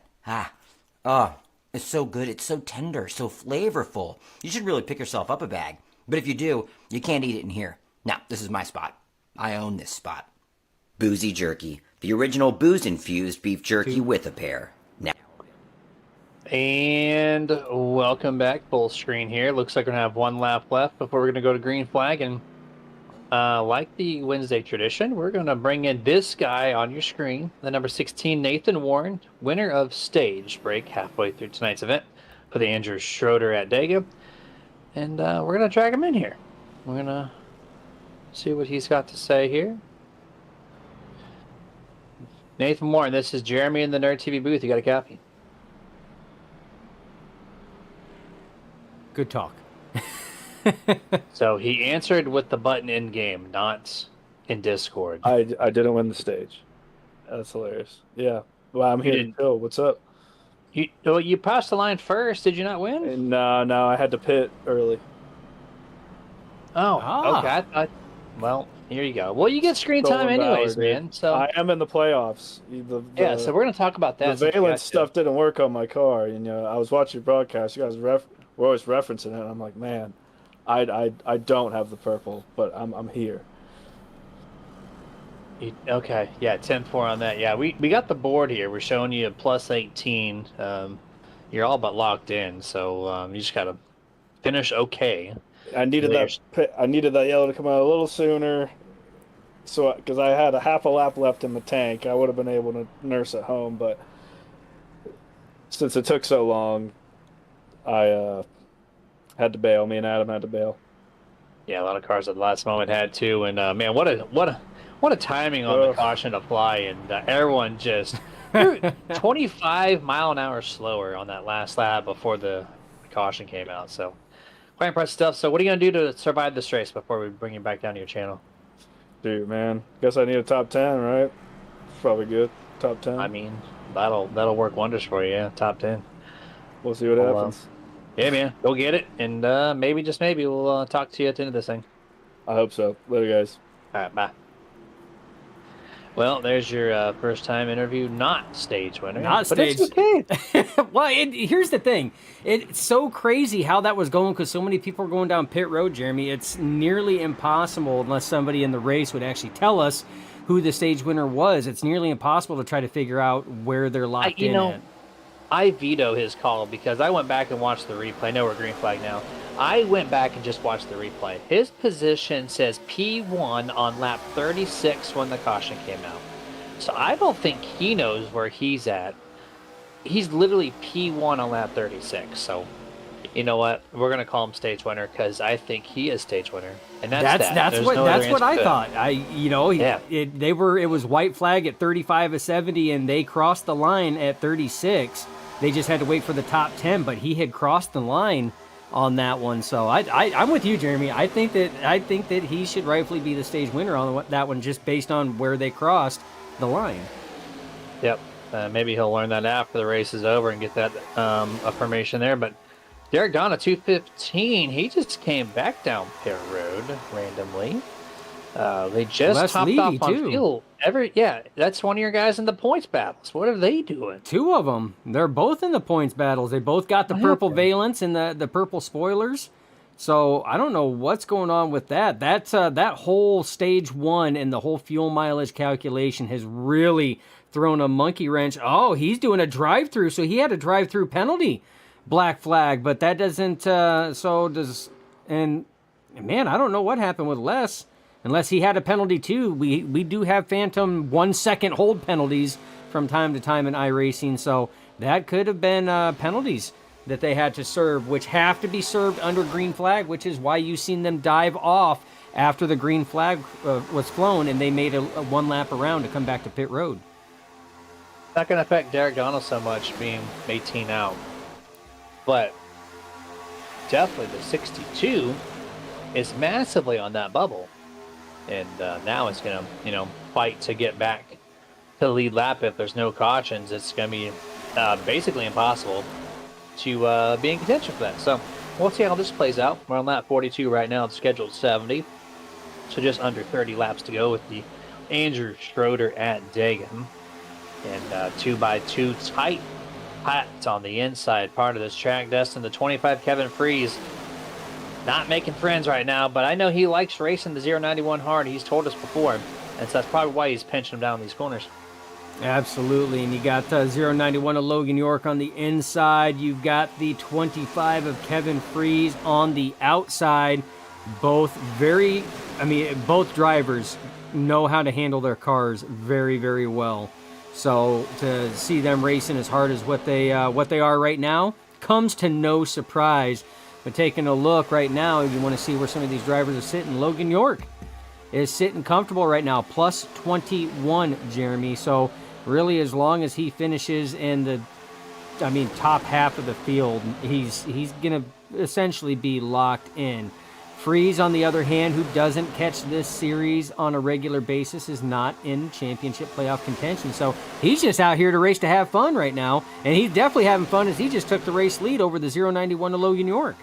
Oh, it's so good. It's so tender, so flavorful. You should really pick yourself up a bag. But if you do, you can't eat it in here. Now, this is my spot. I own this spot. Boozy jerky. The original booze-infused beef jerky with a pair. Now. And welcome back, full screen here. Looks like we're going to have one lap left before we're going to go to green flag. And like the Wednesday tradition, we're going to bring in this guy on your screen, the number 16, Nathan Warren, winner of stage break halfway through tonight's event for the Andrew Schroeder at Dega. And we're going to drag him in here. We're going to see what he's got to say here. Nathan Warren, this is Jeremy in the Nerd TV booth. You got a copy? Good talk. So he answered with the button in game, not in Discord. I didn't win the stage. That's hilarious. Yeah. Well, I'm here to chill. What's up? You passed the line first. Did you not win? No, I had to pit early. Oh, okay. Well, here you go. Well, you get screen time anyways, man. So I am in the playoffs. So we're going to talk about that. The valence stuff didn't work on my car. You know, I was watching your broadcast. You guys were always referencing it. And I'm like, man, I don't have the purple, but I'm here. Okay, yeah, 10-4 on that. Yeah, we got the board here. We're showing you a plus 18. You're all but locked in, so you just got to finish okay. I needed that yellow to come out a little sooner, so because I had a half a lap left in the tank, I would have been able to nurse it home. But since it took so long, I had to bail. Me and Adam had to bail. Yeah, a lot of cars at the last moment had to, and man, what a timing on the caution to fly, and everyone just 25 mile an hour slower on that last lap before the caution came out. So. Quite impressive stuff. So what are you going to do to survive this race before we bring you back down to your channel? Dude, man. Guess I need a top 10, right? Probably good. Top 10. I mean, that'll work wonders for you, yeah. Top 10. We'll see what happens. Yeah, man. Go get it. And maybe, just maybe, we'll talk to you at the end of this thing. I hope so. Later, guys. All right, bye. Well, there's your first-time interview, not stage winner. Not stage. But it's okay. Well, here's the thing. It's so crazy how that was going because so many people are going down pit road, Jeremy. It's nearly impossible unless somebody in the race would actually tell us who the stage winner was. It's nearly impossible to try to figure out where they're locked in at. I veto his call because I went back and watched the replay. I know we're green flag now. I went back and just watched the replay. His position says P1 on lap 36 when the caution came out. So I don't think he knows where he's at. He's literally P1 on lap 36. So you know what? We're gonna call him stage winner because I think he is stage winner, and that's what I thought. It was white flag at 35 of 70, and they crossed the line at 36. They just had to wait for the top 10, but he had crossed the line on that one. So I'm with you, Jeremy. I think that he should rightfully be the stage winner on that one, just based on where they crossed the line. Yep. Maybe he'll learn that after the race is over and get that affirmation there. But Derek Donna, 215, he just came back down pit road randomly. They just topped off on fuel. That's one of your guys in the points battles. What are they doing? Two of them. They're both in the points battles. They both got the purple valence and the purple spoilers. So I don't know what's going on with that. That whole stage one and the whole fuel mileage calculation has really thrown a monkey wrench. Oh, he's doing a drive-through, so he had a drive-through penalty. Black flag, but that doesn't. And man, I don't know what happened with Les. Unless he had a penalty too. We do have phantom 1 second hold penalties from time to time in iRacing, so that could have been penalties that they had to serve, which have to be served under green flag, which is why you've seen them dive off after the green flag was flown and they made a one lap around to come back to pit road. Not going to affect Derek Donald so much being 18 out, but definitely the 62 is massively on that bubble. And now it's going to, fight to get back to the lead lap if there's no cautions, it's going to be basically impossible to be in contention for that. So we'll see how this plays out. We're on lap 42 right now. It's scheduled 70. So just under 30 laps to go with the Andrew Schroeder at Dagan. And 2x2 tight patch on the inside part of this track. Dustin, the 25 Kevin Freeze, not making friends right now, but I know he likes racing the 091 hard. He's told us before, and so that's probably why he's pinching him down these corners. Absolutely, and you got 091 of Logan York on the inside. You've got the 25 of Kevin Freeze on the outside. Both both drivers know how to handle their cars very, very well. So to see them racing as hard as what they are right now comes to no surprise. But taking a look right now, you want to see where some of these drivers are sitting. Logan York is sitting comfortable right now, plus 21, Jeremy. So really, as long as he finishes in the, top half of the field, he's going to essentially be locked in. Freeze, on the other hand, who doesn't catch this series on a regular basis, is not in championship playoff contention. So he's just out here to race to have fun right now. And he's definitely having fun as he just took the race lead over the 091 to Logan York.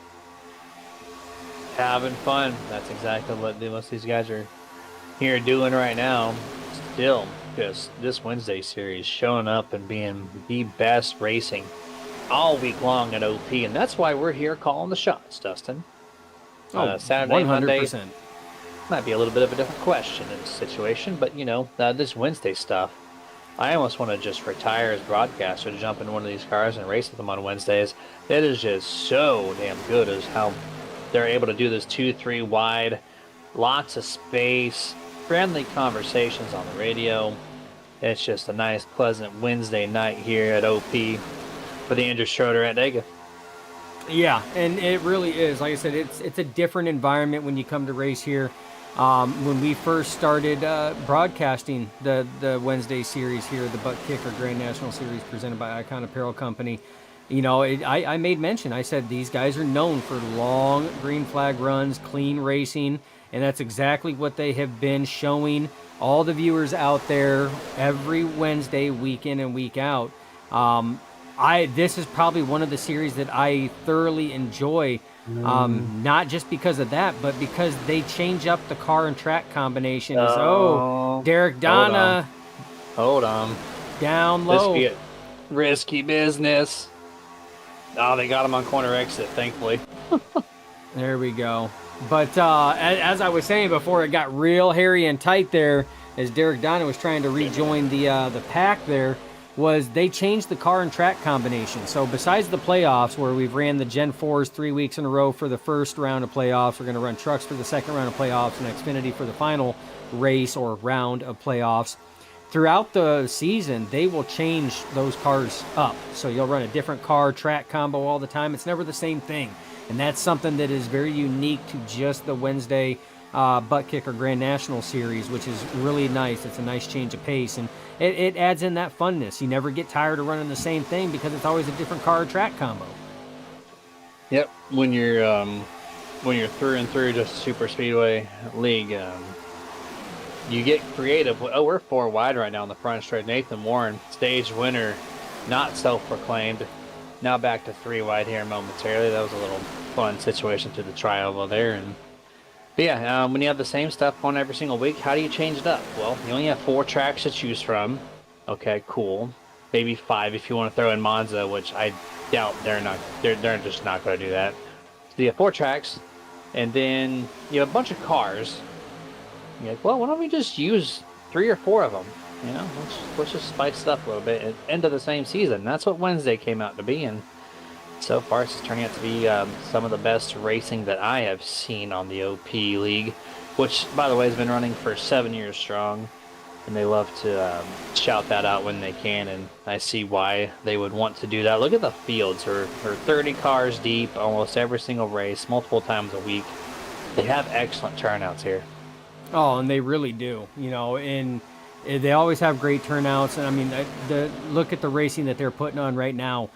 Having fun. That's exactly what most of these guys are here doing right now. Still, just this Wednesday series showing up and being the best racing all week long at OP. And that's why we're here calling the shots, Dustin. Saturday, 100%. Monday might be a little bit of a different question in this situation, but this Wednesday stuff, I almost want to just retire as broadcaster to jump in one of these cars and race with them on Wednesdays. It is just so damn good as how they're able to do this 2-3 wide, lots of space, friendly conversations on the radio. It's just a nice, pleasant Wednesday night here at OP for the Andrew Schroeder at Talladega. Yeah, and it really is. Like I said, it's a different environment when you come to race here. When we first started broadcasting the Wednesday series here, the Buttkicker Grand National Series presented by Icon Apparel Company, I made mention. I said these guys are known for long green flag runs, clean racing, and that's exactly what they have been showing all the viewers out there every Wednesday, week in and week out. This is probably one of the series that I thoroughly enjoy, not just because of that, but because they change up the car and track combinations. Derek Donna. Hold on. Down low. This be a risky business. Oh, they got him on corner exit, thankfully. There we go. But as I was saying before, it got real hairy and tight there as Derek Donna was trying to rejoin the pack there. They changed the car and track combination. So besides the playoffs, where we've ran the Gen 4s 3 weeks in a row for the first round of playoffs, we're going to run trucks for the second round of playoffs and Xfinity for the final race or round of playoffs. Throughout the season, they will change those cars up. So you'll run a different car track combo all the time. It's never the same thing. And that's something that is very unique to just the Wednesday Buttkicker Grand National Series, which is really nice. It's a nice change of pace. And it adds in that funness. You never get tired of running the same thing because it's always a different car track combo. Yep, when you're through and through just Super Speedway League, you get creative. Oh, we're 4 wide right now on the front straight. Nathan Warren, stage winner, not self-proclaimed. Now back to 3 wide here momentarily. That was a little fun situation through the trioval there. But yeah, when you have the same stuff on every single week, how do you change it up? Well, you only have 4 tracks to choose from. Okay, cool. Maybe 5 if you want to throw in Monza, which I doubt they're just not going to do that. So you have 4 tracks, and then you have a bunch of cars. You're like, well, why don't we just use 3 or 4 of them? Let's just spice it up a little bit at the end of the same season. That's what Wednesday came out to be, and so far it's turning out to be some of the best racing that I have seen on the OP League, which, by the way, has been running for 7 years strong, and they love to shout that out when they can, and I see why they would want to do that. Look at the fields. They're 30 cars deep almost every single race, multiple times a week. They have excellent turnouts here. Oh, and they really do, and they always have great turnouts. And look at the racing that they're putting on right now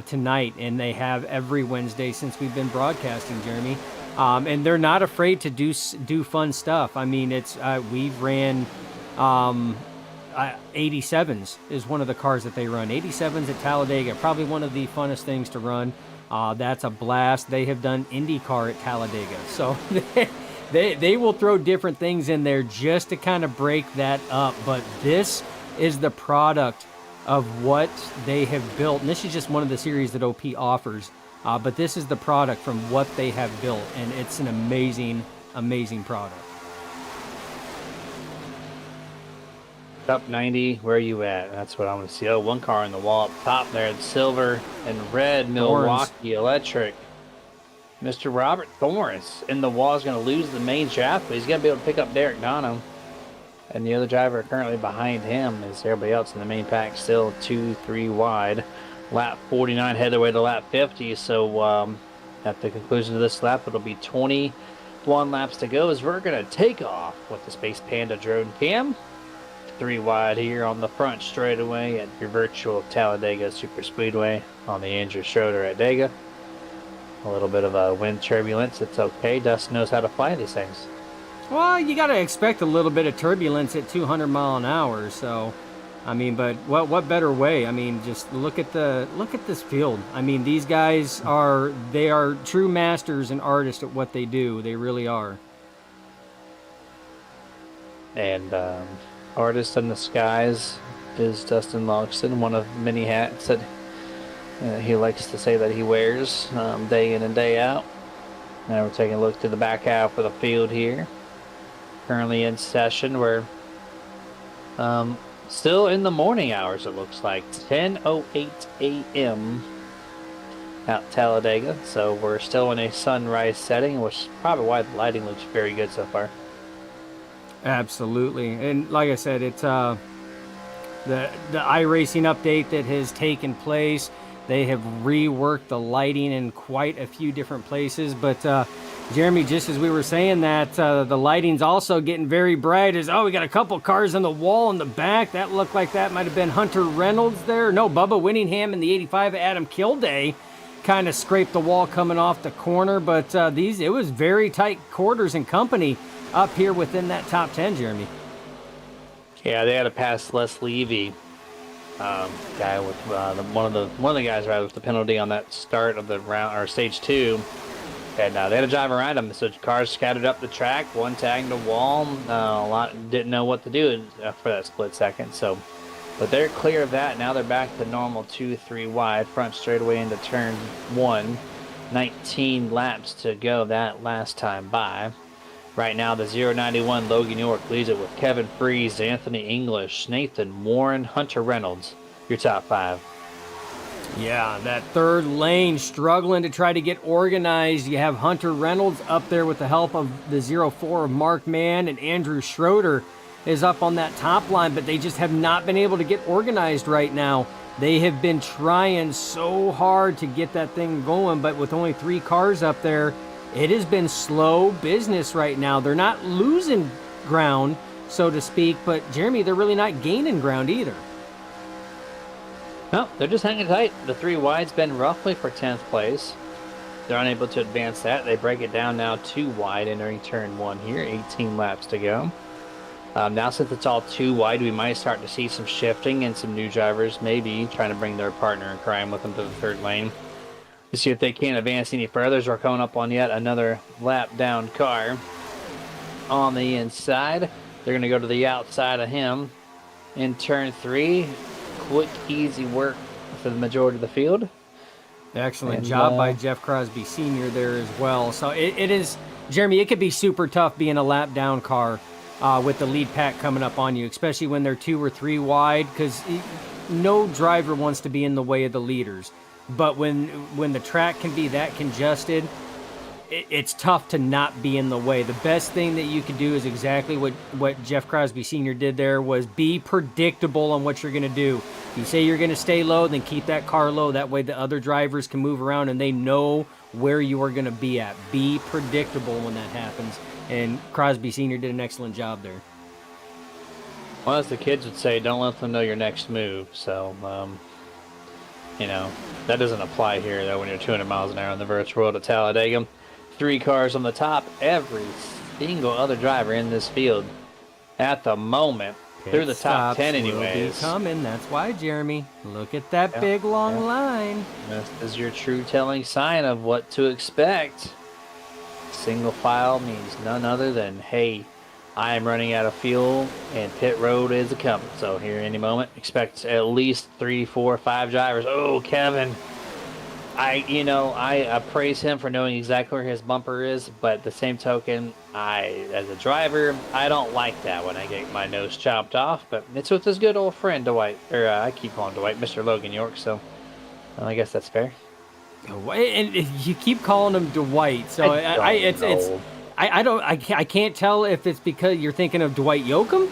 tonight, and they have every Wednesday since we've been broadcasting, Jeremy. And they're not afraid to do fun stuff. We've ran 87s is one of the cars that they run. 87s at Talladega, probably one of the funnest things to run. That's a blast. They have done IndyCar at Talladega. So they will throw different things in there just to kind of break that up. But this is the product of what they have built. And this is just one of the series that OP offers. But this is the product from what they have built. And it's an amazing, amazing product. Up 90, where are you at? That's what I want to see. Oh, one car on the wall up top there. It's silver and red Milwaukee Electric. Mr. Robert Thorns in the wall is going to lose the main shaft, but he's going to be able to pick up Derek Dono. And the other driver currently behind him is everybody else in the main pack, still 2-3 wide. Lap 49 head their way to lap 50. So at the conclusion of this lap, it'll be 21 laps to go as we're going to take off with the Space Panda drone cam. 3 wide here on the front straightaway at your virtual Talladega Super Speedway on the Andrew Schroeder at Dega. A little bit of a wind turbulence. It's okay. Dustin knows how to fly these things. Well, you got to expect a little bit of turbulence at 200 mile an hour. So, I mean, but what better way? I mean, just look at this field. I mean, these guys are true masters and artists at what they do. They really are. And artist in the skies is Dustin Logston, one of many hats that he likes to say that he wears day in and day out. Now we're taking a look to the back half of the field here. Currently in session. We're still in the morning hours, it looks like. 10:08 a.m. at Talladega. So we're still in a sunrise setting, which is probably why the lighting looks very good so far. Absolutely. And like I said, it's the iRacing update that has taken place. They have reworked the lighting in quite a few different places. But Jeremy, just as we were saying that, the lighting's also getting very bright. We got a couple cars on the wall in the back. That looked like that might have been Hunter Reynolds there. No, Bubba Winningham in the 85 Adam Kilday kind of scraped the wall coming off the corner. But it was very tight quarters and company up here within that top 10, Jeremy. Yeah, they had to pass Les Levy, guy with one of the guys right with the penalty on that start of the round or stage 2, and they had to drive around him. So cars scattered up the track, one tagged the wall. A lot didn't know what to do for that split second. So, but they're clear of that. Now they're back to normal 2-3 wide, front straightaway into turn 1. 19 laps to go that last time by. Right now, the 091 Logan York leads it with Kevin Freeze, Anthony English, Nathan Warren, Hunter Reynolds. Your top 5. Yeah, that third lane struggling to try to get organized. You have Hunter Reynolds up there with the help of the 04 of Mark Mann, and Andrew Schroeder is up on that top line, but they just have not been able to get organized right now. They have been trying so hard to get that thing going, but with only 3 cars up there, it has been slow business right now. They're not losing ground, so to speak, but Jeremy, they're really not gaining ground either. No, they're just hanging tight. The 3 wide's been roughly for 10th place. They're unable to advance that. They break it down now 2 wide entering turn 1 here. 18 laps to go. Now since it's all 2 wide, we might start to see some shifting and some new drivers maybe trying to bring their partner in crime with them to the 3rd lane. To see if they can't advance any further as we're coming up on yet another lap down car on the inside. They're going to go to the outside of him in turn 3. Quick, easy work for the majority of the field. Excellent job by Jeff Crosby Sr. there as well. So it is, Jeremy, it could be super tough being a lap down car with the lead pack coming up on you, especially when they're 2 or 3 wide, because no driver wants to be in the way of the leaders. But when the track can be that congested, it's tough to not be in the way. The best thing that you can do is exactly what Jeff Crosby Sr. did there, was be predictable on what you're going to do. If you say you're going to stay low, then keep that car low. That way the other drivers can move around and they know where you are going to be at. Be predictable when that happens. And Crosby Sr. did an excellent job there. Well, as the kids would say, don't let them know your next move. So, that doesn't apply here, though, when you're 200 miles an hour on the virtual road at Talladega. 3 cars on the top. Every single other driver in this field at the moment through the top stops 10 will be anyways. coming. That's why, Jeremy. Look at that Yeah, big long yeah. line. This is your true telling sign of what to expect. Single file means none other than, hey, I am running out of fuel and pit road is coming. So here any moment, expect at least 3, 4, 5 drivers. Oh, Kevin. I praise him for knowing exactly where his bumper is, but at the same token, as a driver, I don't like that when I get my nose chopped off. But it's with his good old friend Dwight, or I keep calling Dwight Mr. Logan York. So I guess that's fair. And you keep calling him Dwight, so I can't tell if it's because you're thinking of Dwight Yoakam,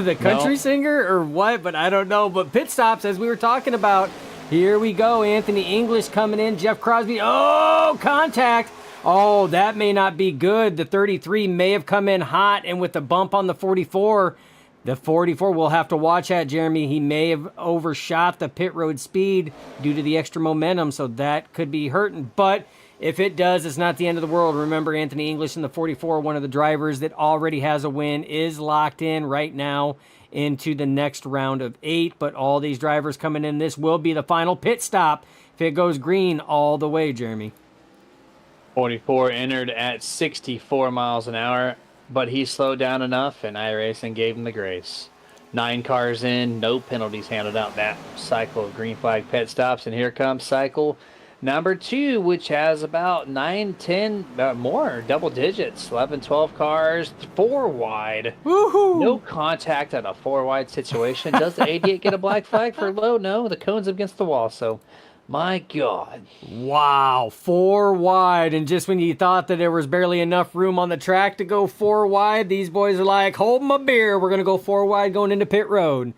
the country singer, or what. But I don't know. But pit stops, as we were talking about. Here we go, Anthony English coming in, Jeff Crosby, oh, contact. Oh, that may not be good. The 33 may have come in hot, and with the bump on the 44, we'll have to watch that, Jeremy. He may have overshot the pit road speed due to the extra momentum, so that could be hurting. But if it does, it's not the end of the world. Remember, Anthony English in the 44, one of the drivers that already has a win, is locked in right now into the next round of 8, but all these drivers coming in, this will be the final pit stop if it goes green all the way, Jeremy. 44 entered at 64 miles an hour, but he slowed down enough, and iRacing gave him the grace. 9 cars in, no penalties handed out that cycle of green flag pit stops, and here comes cycle number 2, which has about 9, 10, more, double digits, 11, 12 cars, 4 wide. Woohoo! No contact at a 4 wide situation. Does the 88 get a black flag for low? No, the cone's against the wall, so my God. Wow, 4 wide, and just when you thought that there was barely enough room on the track to go 4 wide, these boys are like, hold my beer, we're going to go 4 wide going into pit road.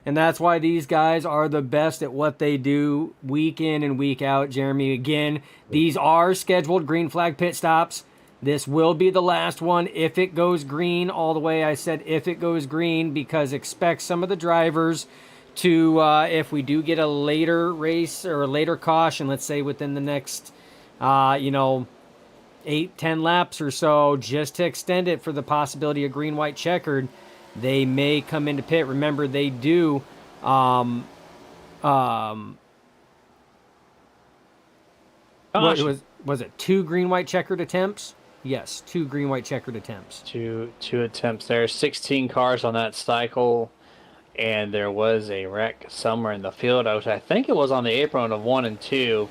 And that's why these guys are the best at what they do week in and week out, Jeremy. Again, these are scheduled green flag pit stops. This will be the last one if it goes green all the way. I said if it goes green because expect some of the drivers to, if we do get a later race or a later caution, let's say within the next, 8, 10 laps or so, just to extend it for the possibility of green, white, checkered, they may come into pit. Remember, they do what was it 2 green, white, checkered attempts? Yes, 2 green, white, checkered attempts. Two attempts there. 16 cars on that cycle, and there was a wreck somewhere in the field, which I think it was on the apron of 1 and 2,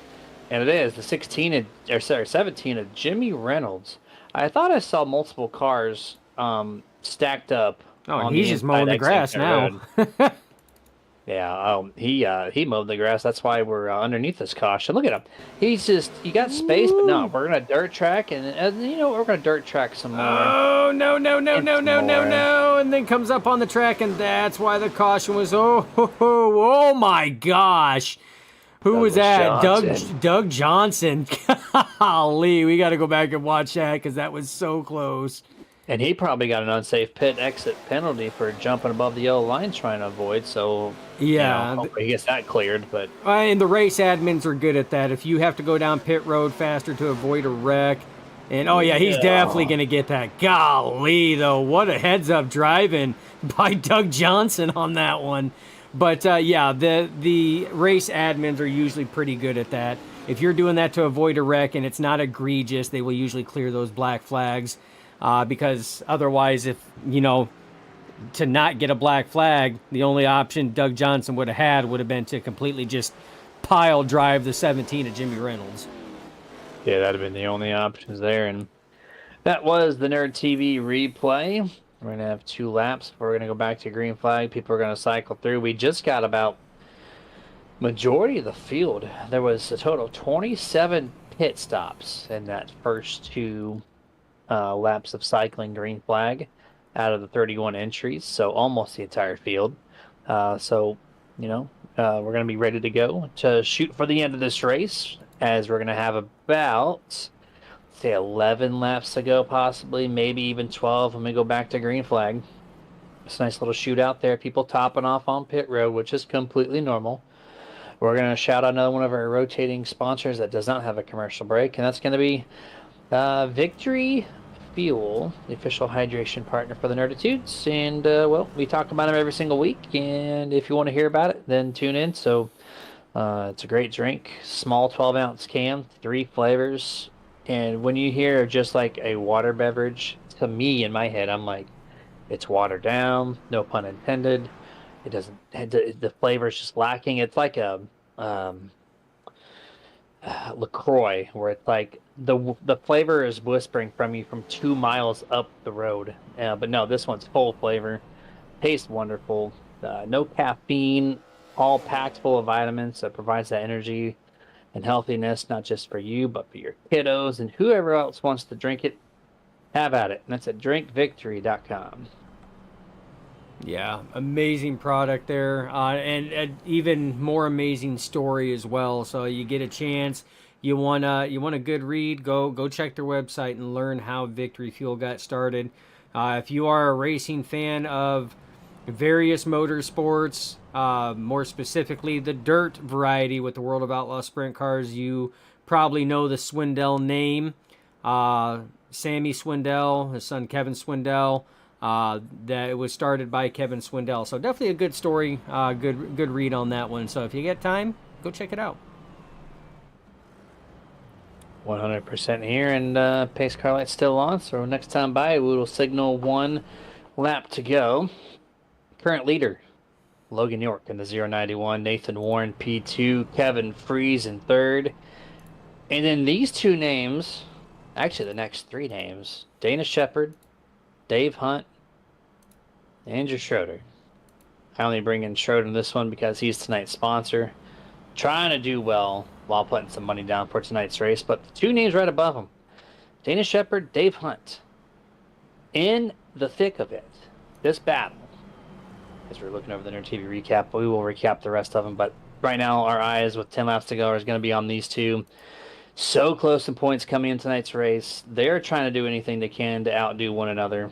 and it is the 17 of Jimmy Reynolds. I thought I saw multiple cars stacked up. Oh, he's just mowing the grass now. Yeah, he mowed the grass. That's why we're underneath this caution. Look at him. You got space, but no, we're going to dirt track, and we're going to dirt track some more. Oh, no. And then comes up on the track, and that's why the caution was, oh my gosh. Who was that? Doug Johnson. Golly, we got to go back and watch that because that was so close. And he probably got an unsafe pit exit penalty for jumping above the yellow line trying to avoid. So, yeah, hopefully he gets that cleared. But and the race admins are good at that. If you have to go down pit road faster to avoid a wreck, and he's definitely going to get that. Golly, though, what a heads-up driving by Doug Johnson on that one. But the race admins are usually pretty good at that. If you're doing that to avoid a wreck and it's not egregious, they will usually clear those black flags. Because otherwise, if, to not get a black flag, the only option Doug Johnson would have had would have been to completely just pile drive the 17 of Jimmy Reynolds. Yeah, that'd have been the only options there. And that was the Nerd TV replay. We're going to have 2 laps before we're going to go back to green flag. People are going to cycle through. We just got about majority of the field. There was a total of 27 pit stops in that first 2 laps of cycling green flag out of the 31 entries, so almost the entire field. We're going to be ready to go to shoot for the end of this race, as we're going to have about, say, 11 laps to go, possibly, maybe even 12 when we go back to green flag. It's a nice little shootout there, people topping off on pit road, which is completely normal. We're going to shout out another one of our rotating sponsors that does not have a commercial break, and that's going to be Victory Fuel, the official hydration partner for the Nerditudes. And, well, we talk about them every single week. And if you want to hear about it, then tune in. So it's a great drink. Small 12-ounce can, 3 flavors. And when you hear just like a water beverage, to me, in my head, I'm like, it's watered down, no pun intended. It doesn't, the flavor is just lacking. It's like a LaCroix, where it's like the flavor is whispering from you from 2 miles up the road. But no, this one's full flavor, tastes wonderful. No caffeine, all packed full of vitamins that provides that energy and healthiness, not just for you, but for your kiddos and whoever else wants to drink it. Have at it. And that's at drinkvictory.com. Yeah, amazing product there, and even more amazing story as well. So you get a chance, you want a good read, go check their website and learn how Victory Fuel got started. If you are a racing fan of various motorsports, more specifically the dirt variety with the World of Outlaw Sprint Cars, you probably know the Swindell name. Sammy Swindell, his son Kevin Swindell. That it was started by Kevin Swindell. So definitely a good story, good read on that one. So if you get time, go check it out. 100% here, and pace car light's still on. So next time by, we will signal 1 lap to go. Current leader, Logan York in the 091, Nathan Warren P2, Kevin Freeze in 3rd. And then these 2 names, actually the next 3 names, Dana Shepard, Dave Hunt, Andrew Schroeder. I only bring in Schroeder in this one because he's tonight's sponsor. Trying to do well while putting some money down for tonight's race. But the 2 names right above him, Dana Shepard, Dave Hunt. In the thick of it, this battle, as we're looking over the Nerd TV recap, we will recap the rest of them. But right now, our eyes with 10 laps to go is going to be on these 2. So close in points coming in tonight's race. They're trying to do anything they can to outdo one another.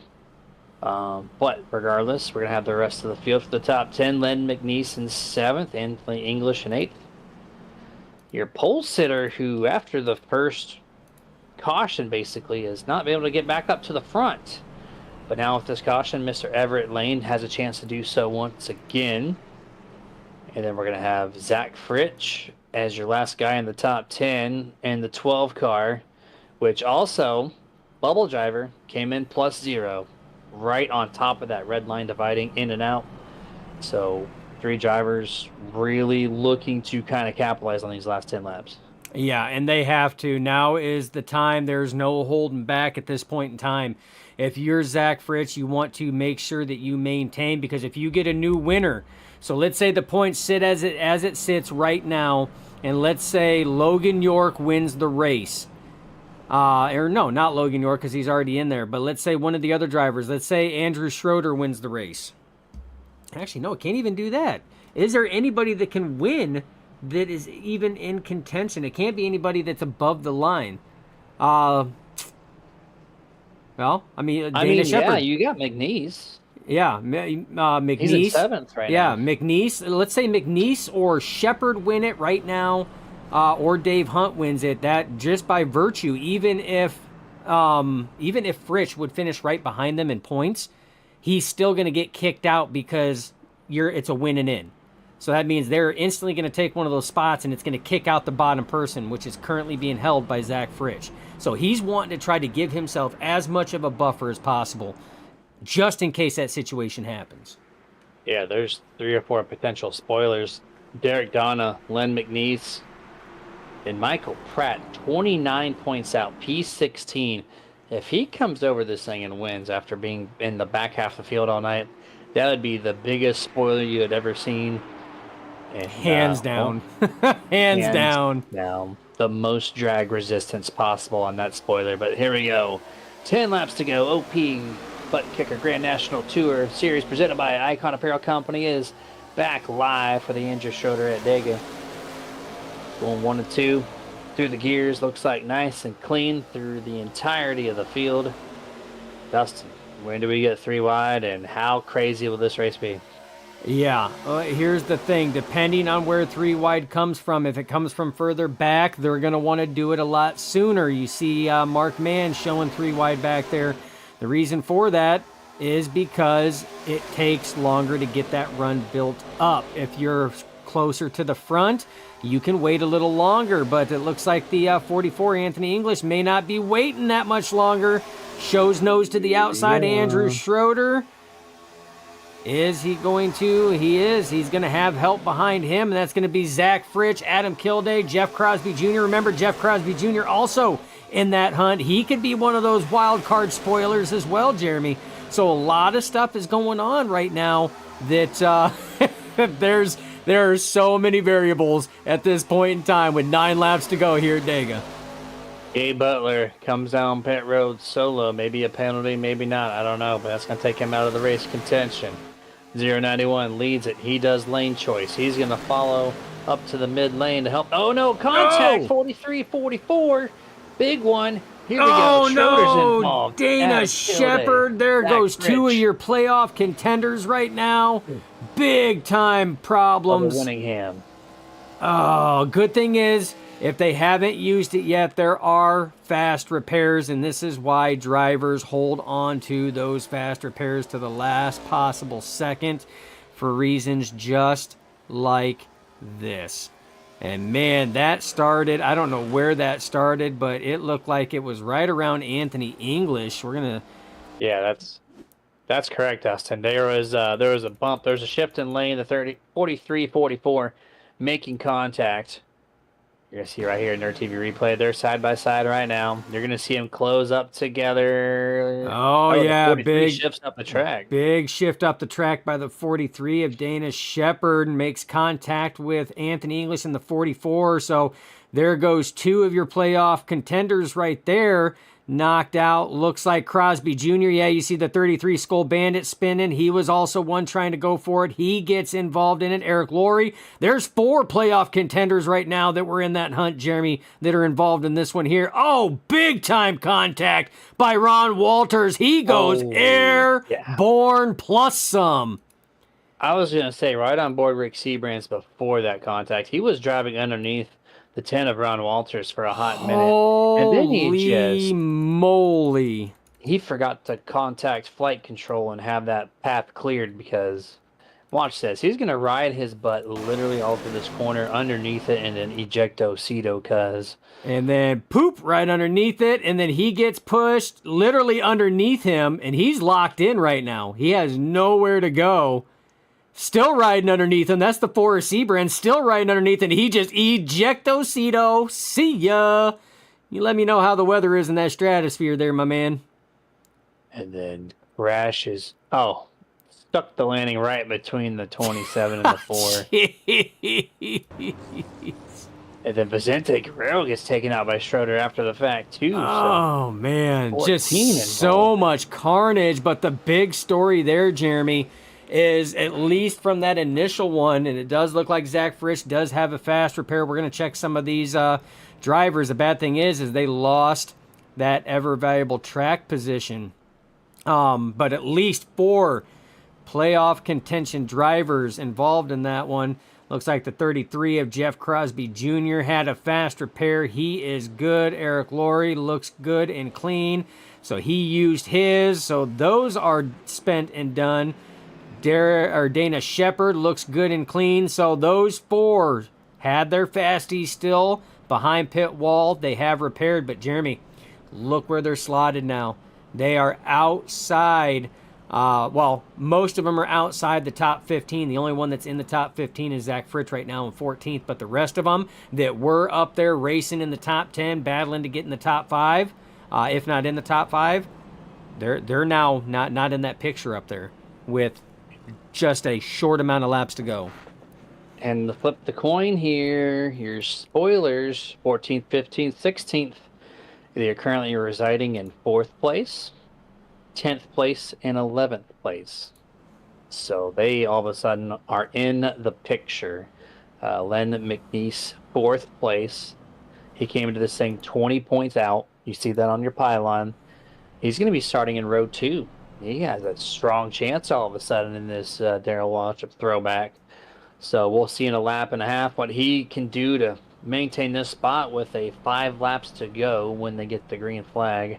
But regardless, we're going to have the rest of the field for the top 10. Len McNeese in 7th, Anthony English in 8th. Your pole sitter, who after the first caution basically has not been able to get back up to the front. But now with this caution, Mr. Everett Lane has a chance to do so once again. And then we're going to have Zach Fritsch as your last guy in the top 10 in the 12 car, which also, Bubble Driver came in +0, right on top of that red line dividing in and out. So 3 drivers really looking to kind of capitalize on these last 10 laps. Yeah, and they have to. Now is the time. There's no holding back at this point in time. If you're Zach Fritsch, you want to make sure that you maintain, because if you get a new winner, so let's say the points sit as it sits right now, and let's say Logan York wins the race. Or no, not Logan York, because he's already in there. But let's say one of the other drivers, let's say Andrew Schroeder wins the race. Actually, no, it can't even do that. Is there anybody that can win that is even in contention? It can't be anybody that's above the line. Well, I mean, Dana Shepard. Yeah, you got McNeese. Yeah, McNeese. He's in 7th right now. Yeah, McNeese. Let's say McNeese or Shepard win it right now. Or Dave Hunt wins it. That just by virtue, even if Fritsch would finish right behind them in points, he's still going to get kicked out because it's a win and in. So that means they're instantly going to take one of those spots, and it's going to kick out the bottom person, which is currently being held by Zach Fritsch. So he's wanting to try to give himself as much of a buffer as possible, just in case that situation happens. Yeah, there's 3 or 4 potential spoilers. Derek Donna, Len McNeese, and Michael Pratt, 29 points out, P16. If he comes over this thing and wins after being in the back half of the field all night, that would be the biggest spoiler you had ever seen. And, hands down. Hands down. The most drag resistance possible on that spoiler. But here we go. 10 laps to go. OP Buttkicker Grand National Tour Series presented by Icon Apparel Company is back live for the Andrew Schroeder at Talladega. Going 1 and 2 through the gears. Looks like nice and clean through the entirety of the field. Dustin, when do we get 3 wide, and how crazy will this race be? Yeah, here's the thing. Depending on where 3 wide comes from, if it comes from further back, they're going to want to do it a lot sooner. You see Mark Mann showing 3 wide back there. The reason for that is because it takes longer to get that run built up. If you're closer to the front, you can wait a little longer, but it looks like the 44 Anthony English may not be waiting that much longer. Shows nose to the outside, Andrew Schroeder. Is he going to? He is. He's going to have help behind him, and that's going to be Zach Fritsch, Adam Kilday, Jeff Crosby Jr. Remember, Jeff Crosby Jr. also in that hunt. He could be one of those wild card spoilers as well, Jeremy. So a lot of stuff is going on right now that there are so many variables at this point in time with 9 laps to go here at Dega. Gabe Butler comes down pit road solo. Maybe a penalty, maybe not. I don't know, but that's going to take him out of the race contention. 091 leads it. He does lane choice. He's going to follow up to the mid lane to help. Oh, no, contact. 43-44. Big one. Here we go. Schroeder's involved. Dana Shepard. There Zach goes 2 of Fritsch. your playoff contenders right now. Big time problems. Winningham. Oh, good thing is, if they haven't used it yet, there are fast repairs, and this is why drivers hold on to those fast repairs to the last possible second for reasons just like this. And man, that started, I don't know where that started, but it looked like it was right around Anthony English. We're going to... Yeah, that's correct, Dustin. There was a bump. There's a shift in lane, the 43-44 making contact. You're going to see right here in their TV replay. They're side by side right now. You're going to see them close up together. Oh yeah, big shifts up the track. Big shift up the track by the 43 of Dana Shepard, makes contact with Anthony English in the 44. So there goes 2 of your playoff contenders right there. Knocked out. Looks like Crosby Jr. Yeah, you see the 33 Skull Bandit spinning. He was also one trying to go for it. He gets involved in it. Eric Laurie. There's 4 playoff contenders right now that were in that hunt, Jeremy, that are involved in this one here. Oh, big time contact by Ron Walters. He goes airborne plus some. I was going to say, right on board Rick Seabrands before that contact. He was driving underneath the 10 of Ron Walters for a hot minute. And then Holy moly. he forgot to contact flight control and have that path cleared because, watch this, he's going to ride his butt literally all through this corner underneath it and then ejecto-cedo cuz. And then poop right underneath it, and then he gets pushed literally underneath him, and he's locked in right now. He has nowhere to go. Still riding underneath him. That's the Forrest Seabrand. Still riding underneath, and he just ejecto-cedo. See ya. You let me know how the weather is in that stratosphere there, my man. And then crashes. Oh, stuck the landing right between the 27 and the 4. And then Vicente Guerrero gets taken out by Schroeder after the fact, too. Oh, man. 14 Just involved. so much carnage. But the big story there, Jeremy, is at least from that initial one, and it does look like Zach Fritsch does have a fast repair. We're going to check some of these drivers. The bad thing is they lost that ever-valuable track position. But at least 4 playoff contention drivers involved in that one. Looks like the 33 of Jeff Crosby Jr. had a fast repair. He is good. Eric Laurie looks good and clean. So he used his. So those are spent and done. Dana Shepard looks good and clean. So those 4 had their fasties still behind pit wall. They have repaired. But Jeremy, look where they're slotted now. They are outside. Most of them are outside the top 15. The only one that's in the top 15 is Zach Fritsch right now in 14th. But the rest of them that were up there racing in the top 10, battling to get in the top 5, if not in the top 5, they're now not in that picture up there with just a short amount of laps to go. And to flip the coin here, here's spoilers, 14th, 15th, 16th. They are currently residing in 4th place, 10th place, and 11th place. So they all of a sudden are in the picture. Len McNeese, 4th place. He came into this thing 20 points out. You see that on your pylon. He's going to be starting in row 2. he has a strong chance all of a sudden in this Darrell Waltrip throwback. So we'll see in a lap and a half what he can do to maintain this spot with a 5 laps to go when they get the green flag.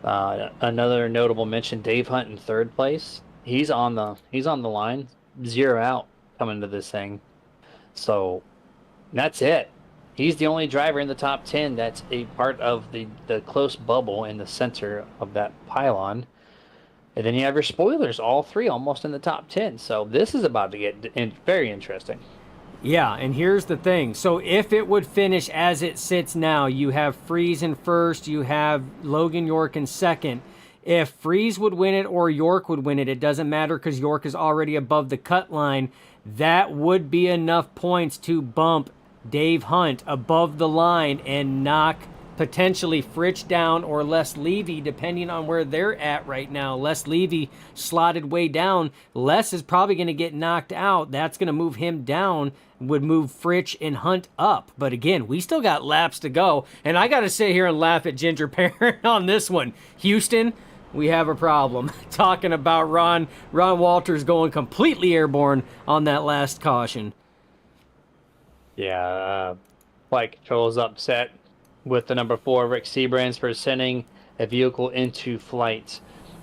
Another notable mention: Dave Hunt in 3rd place. He's on the line, 0 out coming to this thing. So that's it. He's the only driver in the top 10 that's a part of the close bubble in the center of that pylon. And then you have your spoilers, all 3 almost in the top 10. So this is about to get very interesting. Yeah, and here's the thing. So if it would finish as it sits now, you have Freeze in 1st, you have Logan York in 2nd. If Freeze would win it or York would win it, it doesn't matter because York is already above the cut line. That would be enough points to bump Dave Hunt above the line and knock potentially Fritch down or Les Levy, depending on where they're at right now. Les Levy slotted way down. Les is probably going to get knocked out. That's going to move him down, would move Fritch and Hunt up. But again, we still got laps to go. And I got to sit here and laugh at Ginger Parent on this one. Houston, we have a problem. Talking about Ron Walters going completely airborne on that last caution. Yeah, flight control is upset with the number 4, Rick Seabrands, for sending a vehicle into flight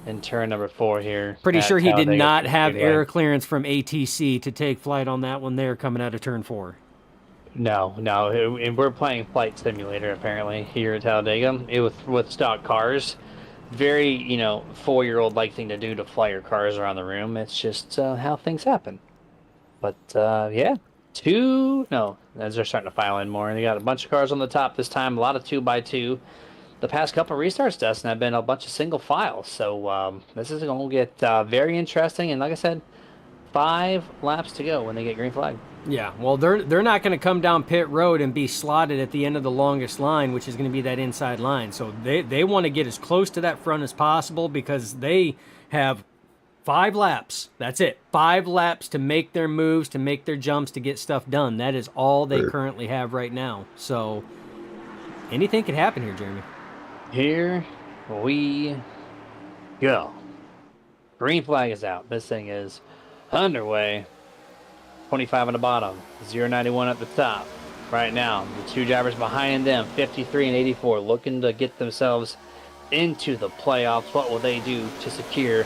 in turn number 4 here. Pretty sure he did Talladega not have Speedway. air clearance from ATC to take flight on that one there coming out of turn 4. No, and we're playing Flight Simulator apparently here at Talladega. It with stock cars. Very, 4-year-old like thing to do to fly your cars around the room. It's just how things happen. But yeah. As they're starting to file in more. And they got a bunch of cars on the top this time, a lot of 2x2. The past couple of restarts, Dustin, have been a bunch of single files. So this is going to get very interesting. And like I said, 5 laps to go when they get green flag. Yeah, well, they're not going to come down pit road and be slotted at the end of the longest line, which is going to be that inside line. So they want to get as close to that front as possible because they have 5 laps. That's it. 5 laps to make their moves, to make their jumps, to get stuff done. That is all they currently have right now. So anything could happen here, Jeremy. Here we go. Green flag is out. This thing is underway. 25 on the bottom, 091 at the top. Right now, the 2 drivers behind them, 53 and 84, looking to get themselves into the playoffs. What will they do to secure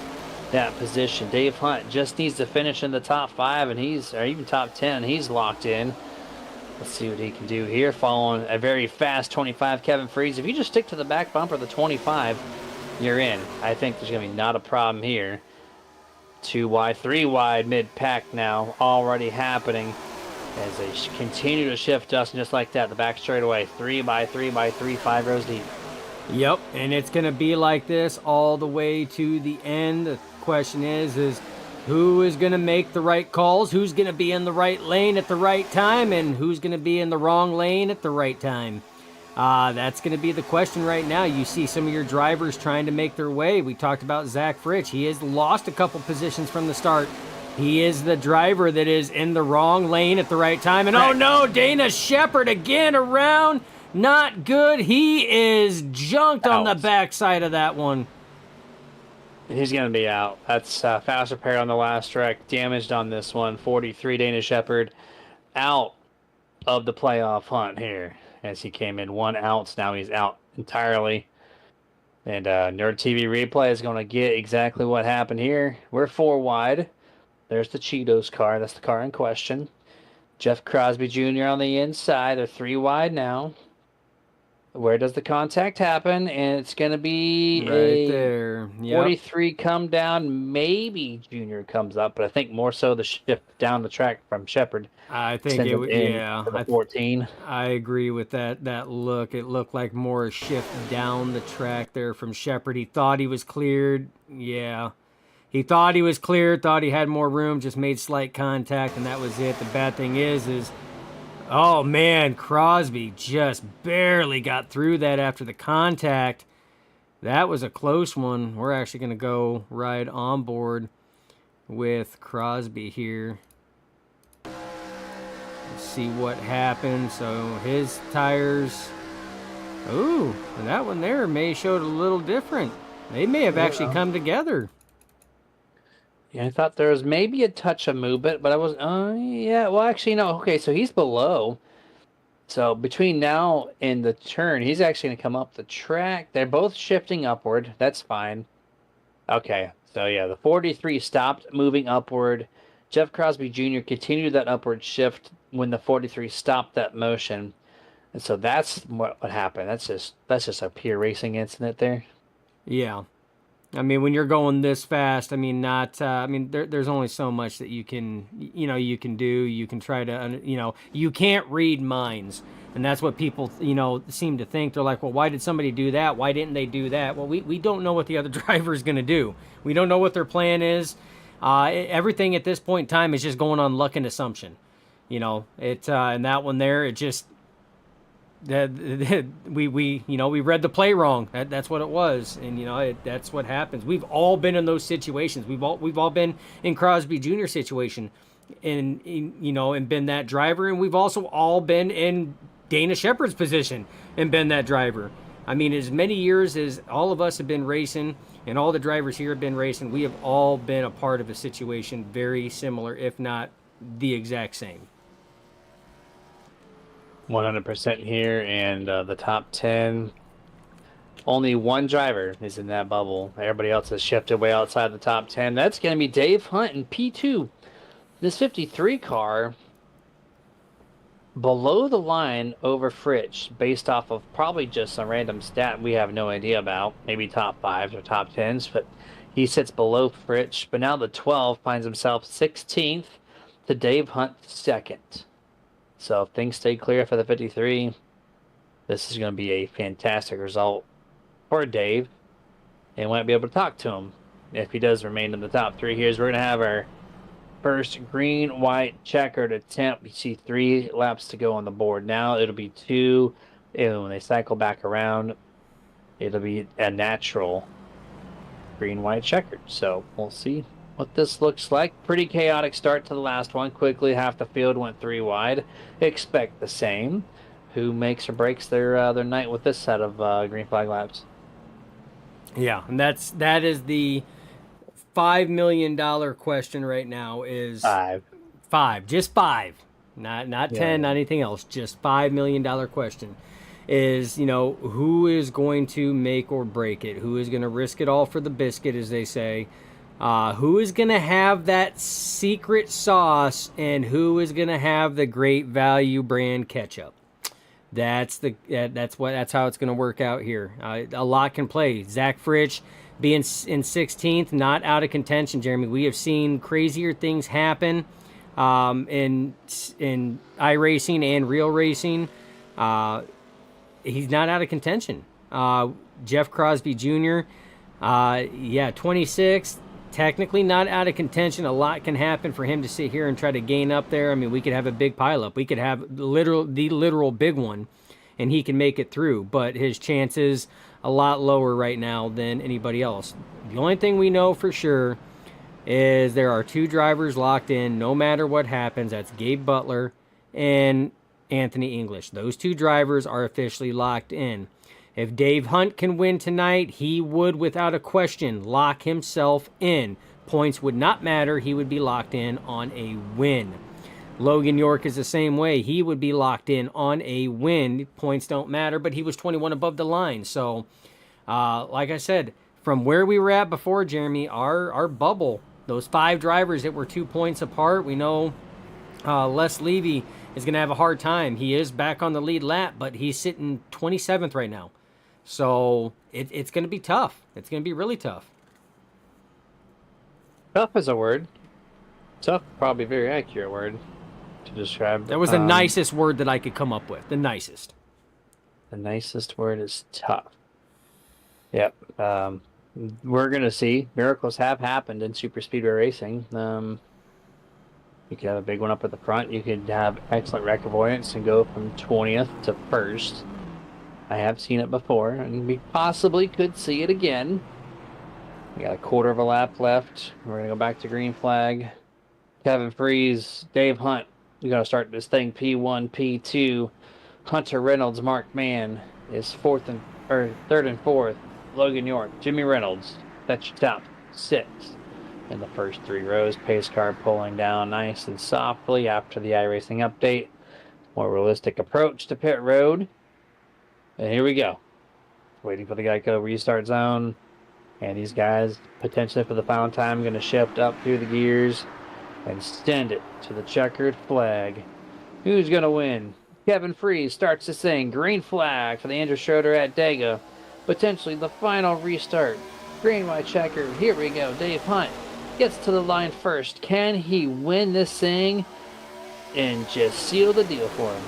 that position? Dave Hunt just needs to finish in the top 5, and or even top 10. He's locked in. Let's see what he can do here. Following a very fast 25, Kevin Freeze. If you just stick to the back bumper of the 25, you're in. I think there's going to be not a problem here. 2 wide, 3 wide, mid-pack now already happening as they continue to shift, Dustin, just like that. The back straightaway, 3 by 3 by 3, 5 rows deep. Yep, and it's going to be like this all the way to the end. The question is who is going to make the right calls, who's going to be in the right lane at the right time, and who's going to be in the wrong lane at the right time. That's going to be the question right now. You see some of your drivers trying to make their way. We talked about Zach Fritch. He has lost a couple positions from the start. He is the driver that is in the wrong lane at the right time. And oh no, Dana Shepard again around. Not good. He is junked on the backside of that one. He's going to be out. That's fast repair on the last wreck. Damaged on this one. 43, Dana Shepard out of the playoff hunt here. As he came in 1 ounce, now he's out entirely. And Nerd TV Replay is going to get exactly what happened here. We're 4 wide. There's the Cheetos car. That's the car in question. Jeff Crosby Jr. on the inside. They're 3 wide now. Where does the contact happen? And it's going to be right there. Yep. 43 come down. Maybe Junior comes up, but I think more so the shift down the track from Shepard. I think it would, yeah. 14. I agree with that look. It looked like more a shift down the track there from Shepard. He thought he was cleared. Yeah. He thought he was cleared, thought he had more room, just made slight contact, and that was it. The bad thing is oh man, Crosby just barely got through that after the contact. That was a close one. We're actually going to go ride on board with Crosby here. Let's see what happens. So his tires, ooh, that one there may showed a little different. They may have actually come together. Yeah, I thought there was maybe a touch of movement, but I was. Yeah. Well, actually, no. Okay, so he's below. So between now and the turn, he's actually going to come up the track. They're both shifting upward. That's fine. Okay. So yeah, the 43 stopped moving upward. Jeff Crosby Jr. continued that upward shift when the 43 stopped that motion. And so that's what happened. That's just a pure racing incident there. Yeah. I mean, when you're going this fast, I mean, not. I mean, there's only so much that you can, you can do. You can try to, you can't read minds, and that's what people, seem to think. They're like, well, why did somebody do that? Why didn't they do that? Well, we don't know what the other driver is going to do. We don't know what their plan is. Everything at this point in time is just going on luck and assumption. And that one there, it just. We read the play wrong. That's what it was, and that's what happens. We've all been in those situations. We've all been in Crosby Jr. situation, and been that driver, and we've also all been in Dana Shepard's position and been that driver. I mean, as many years as all of us have been racing, and all the drivers here have been racing, we have all been a part of a situation very similar, if not the exact same. 100% here, and the top 10. Only one driver is in that bubble. Everybody else has shifted way outside the top 10. That's going to be Dave Hunt in P2. This 53 car, below the line over Fritsch, based off of probably just some random stat we have no idea about, maybe top 5s or top 10s, but he sits below Fritsch. But now the 12 finds himself 16th to Dave Hunt 2nd. So if things stay clear for the 53, this is going to be a fantastic result for Dave. And we might be able to talk to him if he does remain in the top 3 here. We're going to have our first green, white, checkered attempt. You see 3 laps to go on the board. Now it'll be 2. And when they cycle back around, it'll be a natural green, white, checkered. So we'll see what this looks like. Pretty chaotic start to the last one. Quickly, half the field went 3 wide. Expect the same. Who makes or breaks their night with this set of green flag laps? Yeah, and that is the $5 million question right now. Is 5, just 5, not 10, not anything else. Just $5 million question. Is who is going to make or break it? Who is going to risk it all for the biscuit, as they say? Who is going to have that secret sauce, and who is going to have the great value brand ketchup? That's how it's going to work out here. A lot can play. Zach Fritsch being in 16th, not out of contention, Jeremy. We have seen crazier things happen in iRacing and real racing. He's not out of contention. Jeff Crosby Jr., 26th. Technically not out of contention. A lot can happen for him to sit here and try to gain up there. I mean, we could have a big pileup. We could have the literal big one, and he can make it through. But his chances a lot lower right now than anybody else. The only thing we know for sure is there are 2 drivers locked in no matter what happens. That's Gabe Butler and Anthony English. Those 2 drivers are officially locked in. If Dave Hunt can win tonight, he would, without a question, lock himself in. Points would not matter. He would be locked in on a win. Logan York is the same way. He would be locked in on a win. Points don't matter, but he was 21 above the line. So, like I said, from where we were at before, Jeremy, our bubble, those 5 drivers that were 2 points apart, we know Les Levy is going to have a hard time. He is back on the lead lap, but he's sitting 27th right now. So it's going to be tough. It's going to be really tough. Tough is a word. Tough, probably a very accurate word to describe. That was the nicest word that I could come up with. The nicest. The nicest word is tough. Yep. We're going to see. Miracles have happened in super speedway racing. You could have a big one up at the front. You could have excellent record avoidance and go from 20th to 1st. I have seen it before, and we possibly could see it again. We got a quarter of a lap left. We're going to go back to green flag. Kevin Freeze, Dave Hunt. We're going to start this thing P1, P2. Hunter Reynolds, Mark Mann is 3rd and 4th. Logan York, Jimmy Reynolds. That's your top 6. in the first 3 rows. Pace car pulling down nice and softly after the iRacing update. More realistic approach to pit road. And here we go. Waiting for the Geico restart zone. And these guys, potentially for the final time, going to shift up through the gears and send it to the checkered flag. Who's going to win? Kevin Freeze starts to sing green flag for the Andrew Schroeder at Dega. Potentially the final restart. Green, white, checkered. Here we go. Dave Hunt gets to the line first. Can he win this thing and just seal the deal for him?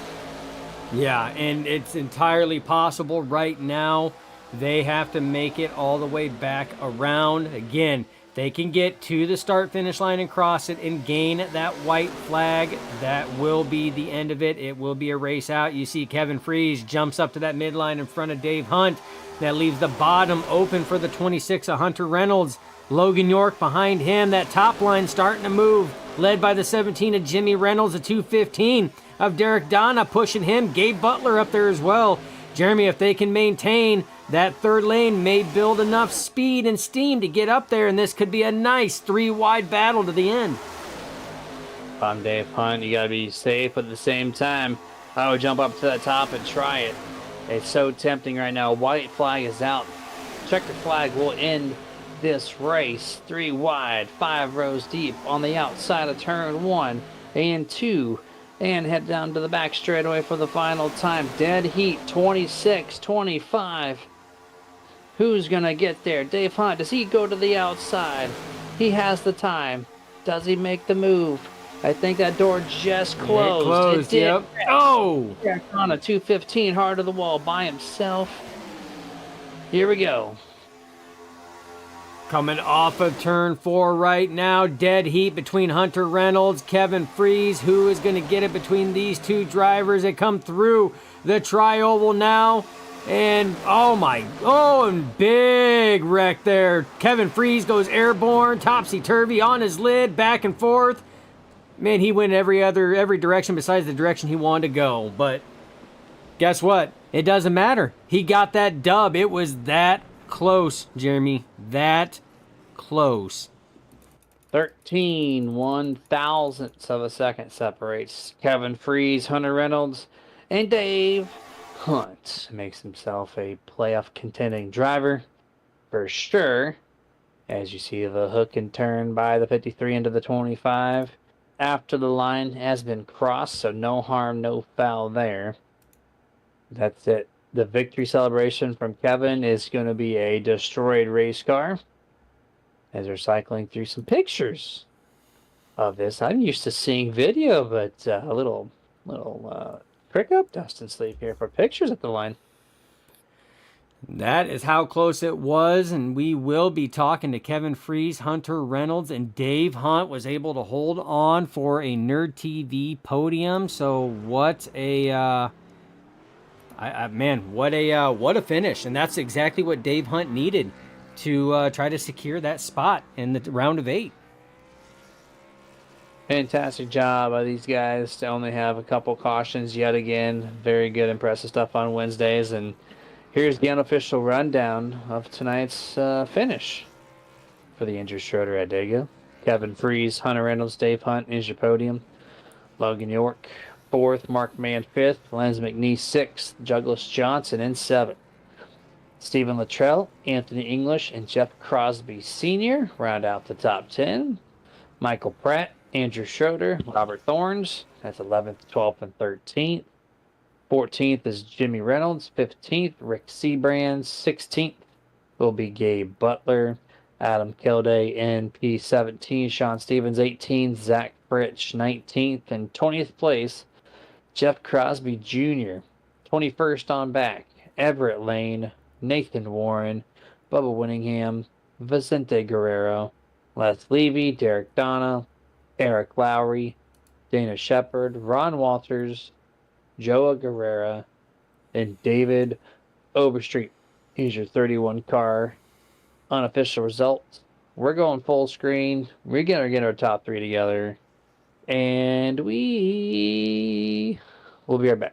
Yeah, and it's entirely possible right now. They have to make it all the way back around. Again, they can get to the start-finish line and cross it and gain that white flag. That will be the end of it. It will be a race out. You see Kevin Freeze jumps up to that midline in front of Dave Hunt. That leaves the bottom open for the 26 of Hunter Reynolds. Logan York behind him. That top line starting to move. Led by the 17 of Jimmy Reynolds, the 215 of Derek Donna pushing him. Gabe Butler up there as well. Jeremy, if they can maintain that third lane, may build enough speed and steam to get up there, and this could be a nice 3-wide battle to the end. If I'm Dave Hunt, you got to be safe, but at the same time, I would jump up to the top and try it. It's so tempting right now. White flag is out. Checker flag will end this race. 3 wide, 5 rows deep on the outside of turn 1 and 2. And head down to the back straightaway for the final time. Dead heat, 26-25. Who's going to get there? Dave Hunt, does he go to the outside? He has the time. Does he make the move? I think that door just closed. It closed, did. yep. Oh! On a 215 hard to the wall by himself. Here we go. Coming off of turn 4 right now. Dead heat between Hunter Reynolds, Kevin Freeze. Who is going to get it between these two drivers? They come through the tri-oval now. And, and big wreck there. Kevin Freeze goes airborne, topsy-turvy on his lid, back and forth. Man, he went every direction besides the direction he wanted to go. But guess what? It doesn't matter. He got that dub. It was that close, Jeremy. That close. 13 1/1000ths of a second separates Kevin Freeze, Hunter Reynolds, and Dave Hunt makes himself a playoff contending driver for sure. As you see the hook and turn by the 53 into the 25. After the line has been crossed, so no harm, no foul there. That's it. The victory celebration from Kevin is going to be a destroyed race car. As they're cycling through some pictures of this. I'm used to seeing video, but a little trick up Dustin Sleep here for pictures at the line. That is how close it was, and we will be talking to Kevin Freeze, Hunter Reynolds, and Dave Hunt was able to hold on for a Nerd TV podium. So what a what a finish, and that's exactly what Dave Hunt needed to try to secure that spot in the round of 8. Fantastic job by these guys to only have a couple cautions yet again. Very good, impressive stuff on Wednesdays. And here's the unofficial rundown of tonight's finish for the Andrew Schroeder at Dega. Kevin Freeze, Hunter Reynolds, Dave Hunt is your podium. Logan York, 4th. Mark Mann, 5th. Lance McNee, 6th. Douglas Johnson in 7th. Stephen Luttrell, Anthony English, and Jeff Crosby Sr. round out the top 10. Michael Pratt, Andrew Schroeder, Robert Thorns. That's 11th, 12th, and 13th. 14th is Jimmy Reynolds. 15th, Rick Seabrand. 16th will be Gabe Butler. Adam Kilday in P17. Sean Stevens, 18th. Zach Fritsch, 19th. And 20th place, Jeff Crosby Jr. 21st on back, Everett Lane, Nathan Warren, Bubba Winningham, Vicente Guerrero, Les Levy, Derek Donna, Eric Lowry, Dana Shepard, Ron Walters, Joa Guerrera, and David Overstreet. Here's your 31 car unofficial results. We're going full screen. We're going to get our top 3 together. And we'll be right back.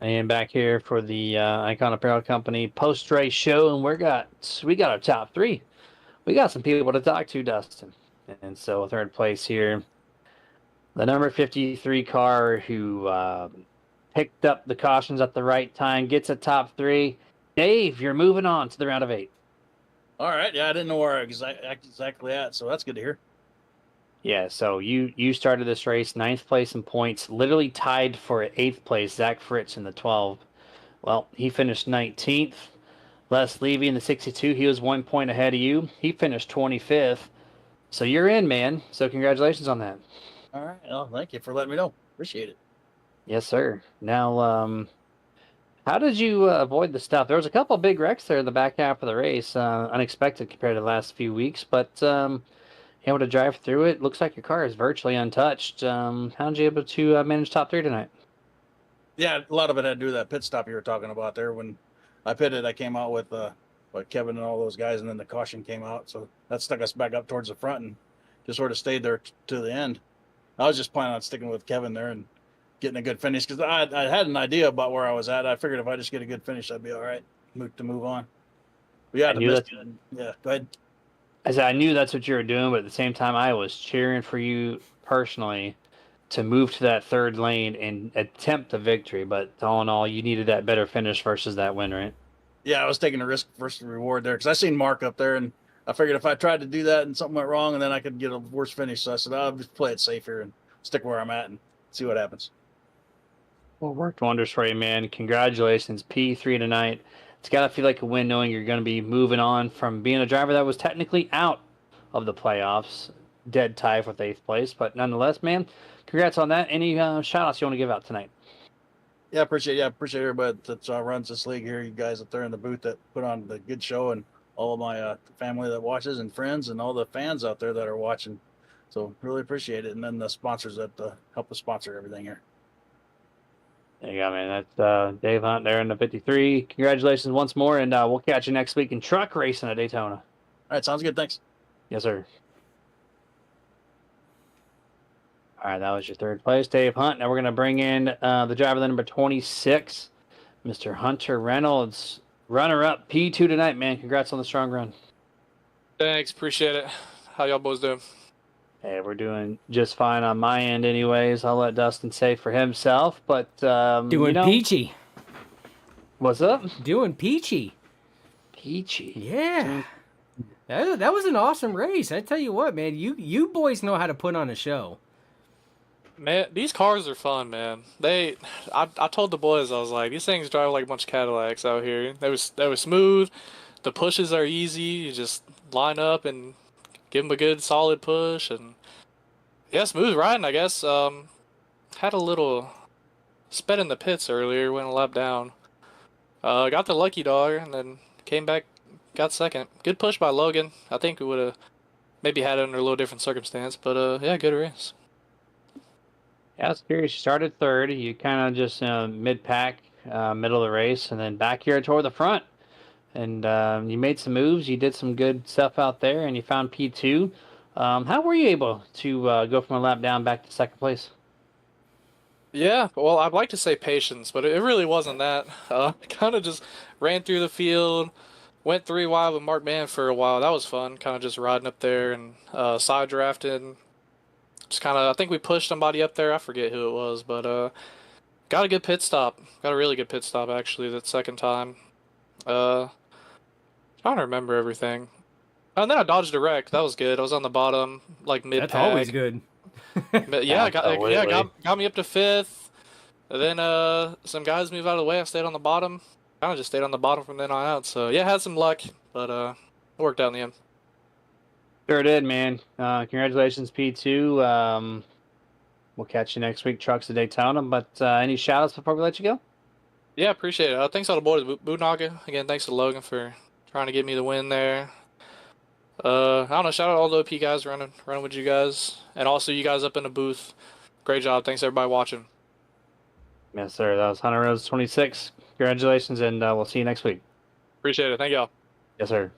And back here for the Icon Apparel Company post-race show, and we got our top three. We got some people to talk to, Dustin. And so third place here, the number 53 car who picked up the cautions at the right time, gets a top three. Dave, you're moving on to the round of 8. All right. Yeah, I didn't know where I exactly at, so that's good to hear. Yeah, so you started this race 9th place in points, literally tied for 8th place, Zach Fritz in the 12. Well, he finished 19th. Les Levy in the 62, he was 1 point ahead of you. He finished 25th. So you're in, man. So congratulations on that. All right. Well, thank you for letting me know. Appreciate it. Yes, sir. Now, how did you avoid the stuff? There was a couple of big wrecks there in the back half of the race, unexpected compared to the last few weeks, but able to drive through it. Looks like your car is virtually untouched. How did you able to manage top 3 tonight? Yeah, a lot of it had to do with that pit stop you were talking about there. When I pitted, I came out with Kevin and all those guys, and then the caution came out. So that stuck us back up towards the front and just sort of stayed there to the end. I was just planning on sticking with Kevin there and getting a good finish because I had an idea about where I was at. I figured if I just get a good finish, I'd be all right to move on. But yeah, yeah, go ahead. I said I knew that's what you were doing, but at the same time, I was cheering for you personally to move to that third lane and attempt a victory. But all in all, you needed that better finish versus that win, right? Yeah, I was taking a risk versus reward there because I seen Mark up there, and I figured if I tried to do that and something went wrong, and then I could get a worse finish. So I said, I'll just play it safe here and stick where I'm at and see what happens. Well, worked wonders for you, man. Congratulations, P3 tonight. It's got to feel like a win knowing you're going to be moving on from being a driver that was technically out of the playoffs, dead tie with 8th place. But nonetheless, man, congrats on that. Any shout-outs you want to give out tonight? Yeah, appreciate everybody that runs this league here. You guys up there in the booth that put on the good show, and all of my family that watches and friends and all the fans out there that are watching. So really appreciate it. And then the sponsors that help us sponsor everything here. There you go, man. That's Dave Hunt there in the 53. Congratulations once more, and we'll catch you next week in truck racing at Daytona. All right, sounds good. Thanks. Yes, sir. All right, that was your third place, Dave Hunt. Now we're going to bring in the driver, the number 26, Mr. Hunter Reynolds. Runner-up P2 tonight, man. Congrats on the strong run. Thanks, appreciate it. How y'all boys doing? Hey, we're doing just fine on my end anyways. I'll let Dustin say for himself, but... Doing peachy. What's up? Doing peachy. Peachy. Yeah. That was an awesome race. I tell you what, man. You boys know how to put on a show. Man, these cars are fun, man. I told the boys, I was like, these things drive like a bunch of Cadillacs out here. They was smooth. The pushes are easy. You just line up and give them a good solid push, and yeah, smooth riding, I guess. Had a little sped in the pits earlier, went a lap down. Got the lucky dog, and then came back, got second. Good push by Logan. I think we would have maybe had it under a little different circumstance, but yeah, good race. Yeah, I was curious. You started third. You kind of just mid-pack, middle of the race, and then back here toward the front. And you made some moves. You did some good stuff out there, and you found P2. How were you able to go from a lap down back to second place? Yeah, well, I'd like to say patience, but it really wasn't that. Kind of just ran through the field, went 3 wide with Mark Mann for a while. That was fun, kind of just riding up there and side drafting. Just kind of, I think we pushed somebody up there. I forget who it was, but got a good pit stop. Got a really good pit stop, actually, that second time. Trying to remember everything. And then I dodged a wreck. That was good. I was on the bottom, like mid-pack. That's always good. But yeah, got me up to 5th. And then some guys moved out of the way. I stayed on the bottom. Kind of just stayed on the bottom from then on out. So yeah, had some luck, but it worked out in the end. Sure did, man. Congratulations, P2. We'll catch you next week, Trucks at Daytona. But any shout-outs before we let you go? Yeah, appreciate it. Thanks to all the boys at Buttkicker. Again, thanks to Logan for trying to get me the win there. I don't know, shout out all the OP guys running with you guys. And also you guys up in the booth. Great job. Thanks everybody watching. Yes, sir. That was Hunter Rose 26. Congratulations, and we'll see you next week. Appreciate it. Thank y'all. Yes, sir.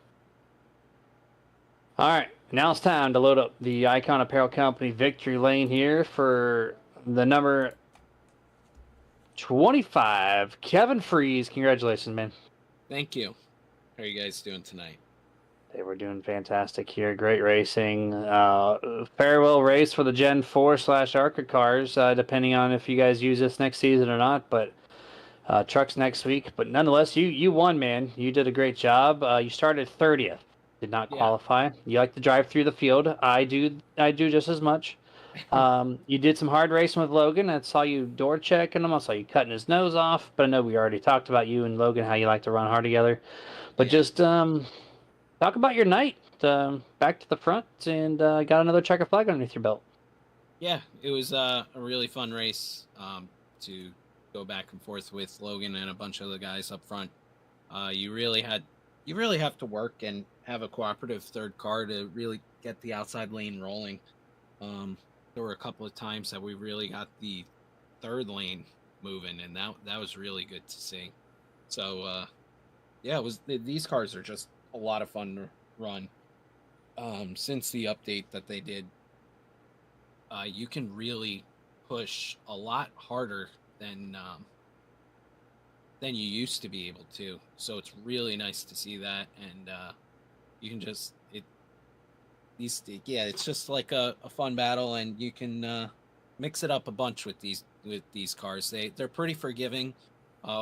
All right. Now it's time to load up the Icon Apparel Company victory lane here for the number 25. Kevin Freeze, congratulations, man. Thank you. How are you guys doing tonight? They were doing fantastic here. Great racing. Farewell race for the Gen 4 / ARCA cars, depending on if you guys use this next season or not. But trucks next week. But nonetheless, you won, man. You did a great job. You started 30th. Did not Yeah. qualify. You like to drive through the field. I do just as much. You did some hard racing with Logan. I saw you door checking him. I saw you cutting his nose off. But I know we already talked about you and Logan, how you like to run hard together. But Yeah. just talk about your night. Back to the front and got another checker flag underneath your belt. Yeah, it was a really fun race to go back and forth with Logan and a bunch of the guys up front. You really have to work and have a cooperative third car to really get the outside lane rolling. There were a couple of times that we really got the third lane moving, and that was really good to see. So yeah, these cars are just a lot of fun to run. Since the update that they did, you can really push a lot harder than you used to be able to. So it's really nice to see that, and you can just it's just like a fun battle, and you can mix it up a bunch with these cars. They're pretty forgiving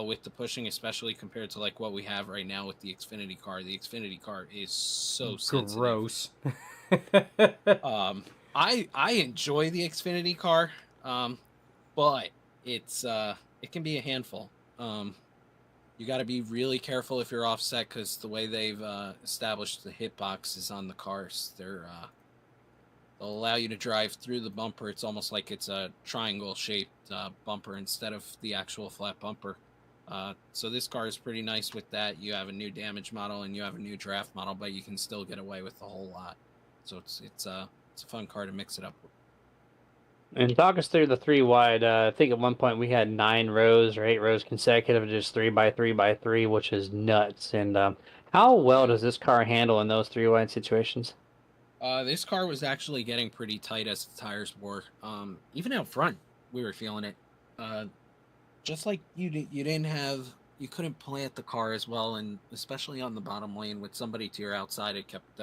with the pushing, especially compared to like what we have right now with the Xfinity car. The Xfinity car is so sensitive. Gross. I enjoy the Xfinity car, but it can be a handful. You got to be really careful if you're offset, because the way they've established the hitboxes on the cars, they'll allow you to drive through the bumper. It's almost like it's a triangle-shaped bumper instead of the actual flat bumper. So this car is pretty nice with that. You have a new damage model and you have a new draft model, but you can still get away with a whole lot. So it's a fun car to mix it up with. And talk us through the 3 wide. I think at one point we had 9 rows or 8 rows consecutive, just 3x3x3, which is nuts. And how well does this car handle in those 3 wide situations? This car was actually getting pretty tight as the tires wore. Even out front, we were feeling it. Just like you couldn't plant the car as well, and especially on the bottom lane with somebody to your outside, it kept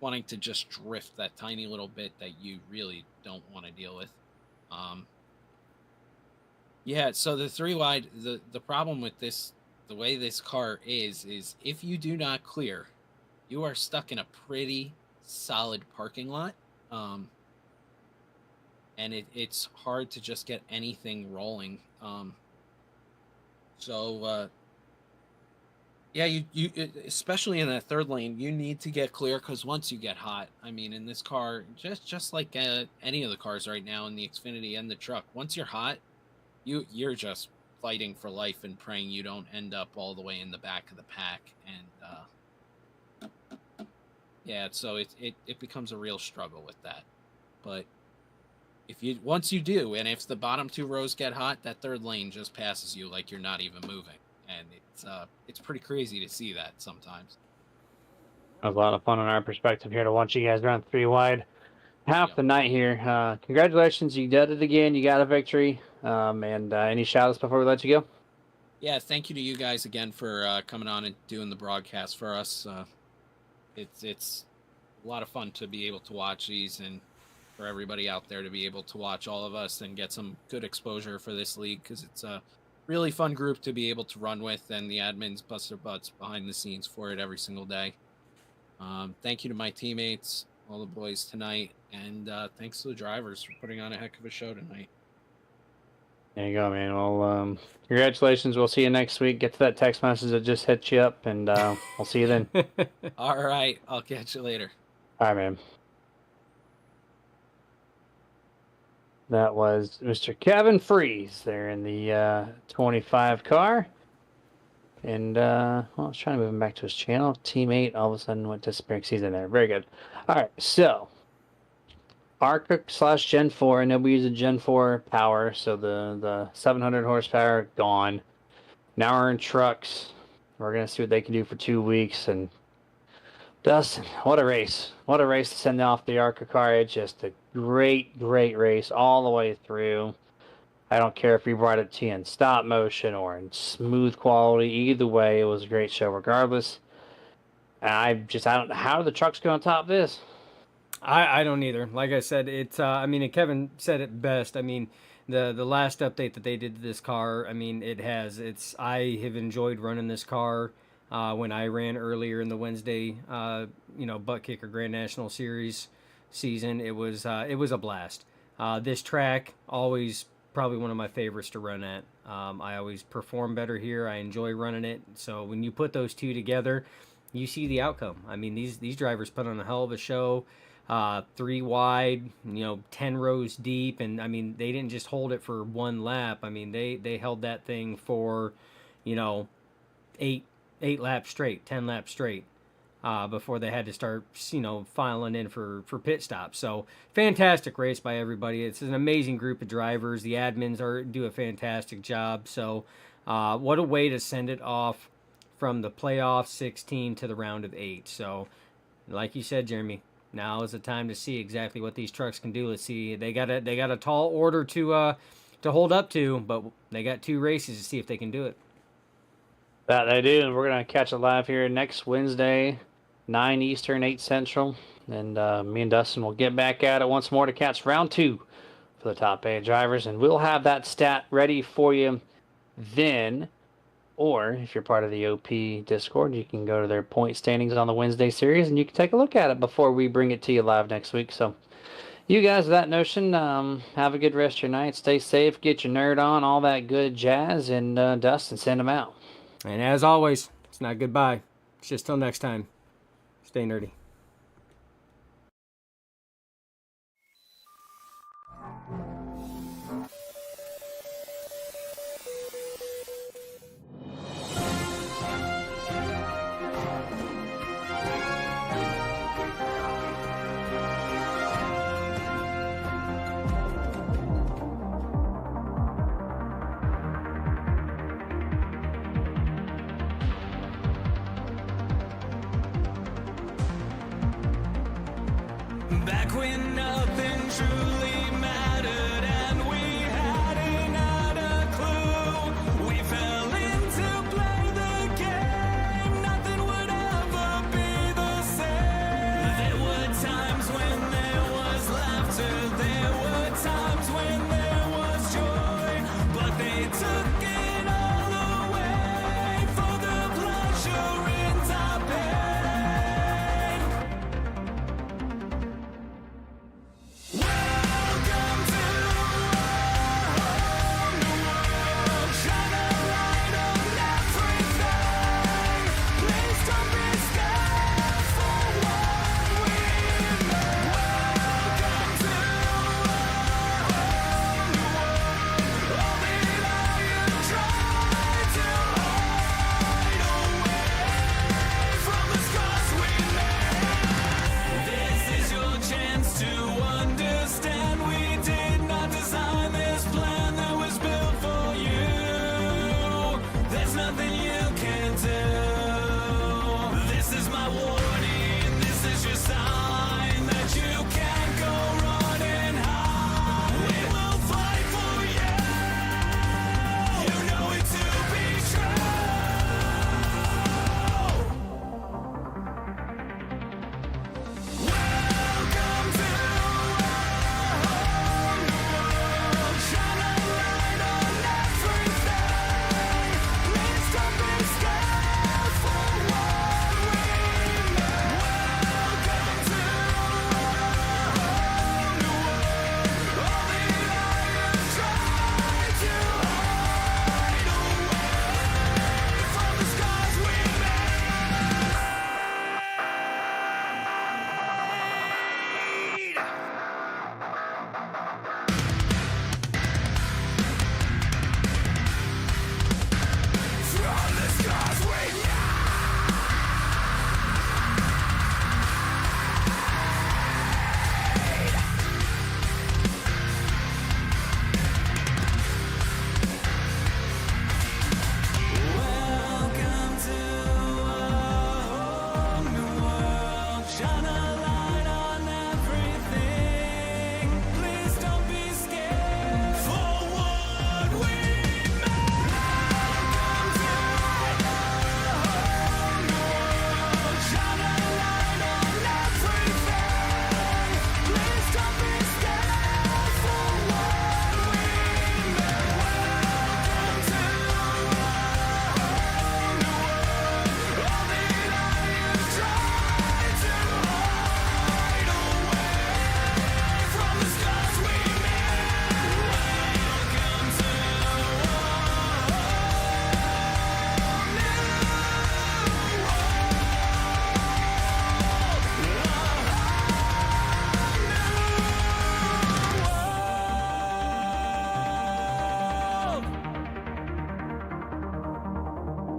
wanting to just drift that tiny little bit that you really don't want to deal with. Yeah, so the 3 wide, the problem with this, the way this car is if you do not clear, you are stuck in a pretty solid parking lot. And it's hard to just get anything rolling. Yeah, you especially in that third lane, you need to get clear, because once you get hot, I mean, in this car, just like any of the cars right now in the Xfinity and the truck, once you're hot, you're just fighting for life and praying you don't end up all the way in the back of the pack. And yeah, so it becomes a real struggle with that. But once you do, and if the bottom 2 rows get hot, that third lane just passes you like you're not even moving. And it's pretty crazy to see that sometimes. It was a lot of fun on our perspective here to watch you guys run 3 wide. Half the night here. Congratulations, you did it again. You got a victory. And any shout-outs before we let you go? Yeah, thank you to you guys again for coming on and doing the broadcast for us. It's a lot of fun to be able to watch these, and for everybody out there to be able to watch all of us and get some good exposure for this league, because it's a really fun group to be able to run with, and the admins bust their butts behind the scenes for it every single day. Thank you to my teammates, all the boys tonight, and thanks to the drivers for putting on a heck of a show tonight. There you go, man. Well, congratulations. We'll see you next week. Get to that text message that just hit you up, and we'll see you then. All right, I'll catch you later. All right, man. That was Mr. Kevin Freeze there in the 25 car. And I was trying to move him back to his channel. Teammate all of a sudden went disappearing. He's in there. Very good. All right, so ARCA / Gen 4. I know we use a Gen 4 power, so the 700 horsepower gone. Now we're in trucks. We're going to see what they can do for 2 weeks. And Dustin, what a race. What a race to send off the ARCA car. It's just a great race all the way through. I don't care if we brought it to you in stop motion or in smooth quality. Either way, it was a great show regardless. I don't know how the truck's going to top this. I don't either. Like I said, it's I mean, and Kevin said it best. I mean, the last update that they did to this car, I mean, I have enjoyed running this car. When I ran earlier in the Wednesday, Buttkicker Grand National Series season, it was a blast. This track, always probably one of my favorites to run at. I always perform better here. I enjoy running it. So when you put those two together, you see the outcome. I mean, these drivers put on a hell of a show. 3 wide, 10 rows deep, and I mean, they didn't just hold it for one lap. I mean, they held that thing for, 8 laps straight, 10 laps straight, before they had to start, filing in for pit stops. So fantastic race by everybody. It's an amazing group of drivers. The admins do a fantastic job. So what a way to send it off from the playoff 16 to the round of 8. So like you said, Jeremy, now is the time to see exactly what these trucks can do. Let's see. They got a tall order to hold up to, but they got 2 races to see if they can do it. That they do, and we're going to catch it live here next Wednesday, 9 Eastern, 8 Central. And me and Dustin will get back at it once more to catch round 2 for the top 8 drivers. And we'll have that stat ready for you then. Or if you're part of the OP Discord, you can go to their point standings on the Wednesday series, and you can take a look at it before we bring it to you live next week. So you guys, that notion, have a good rest of your night. Stay safe, get your nerd on, all that good jazz, and Dustin, send them out. And as always, it's not goodbye. It's just till next time. Stay nerdy. Back when nothing truly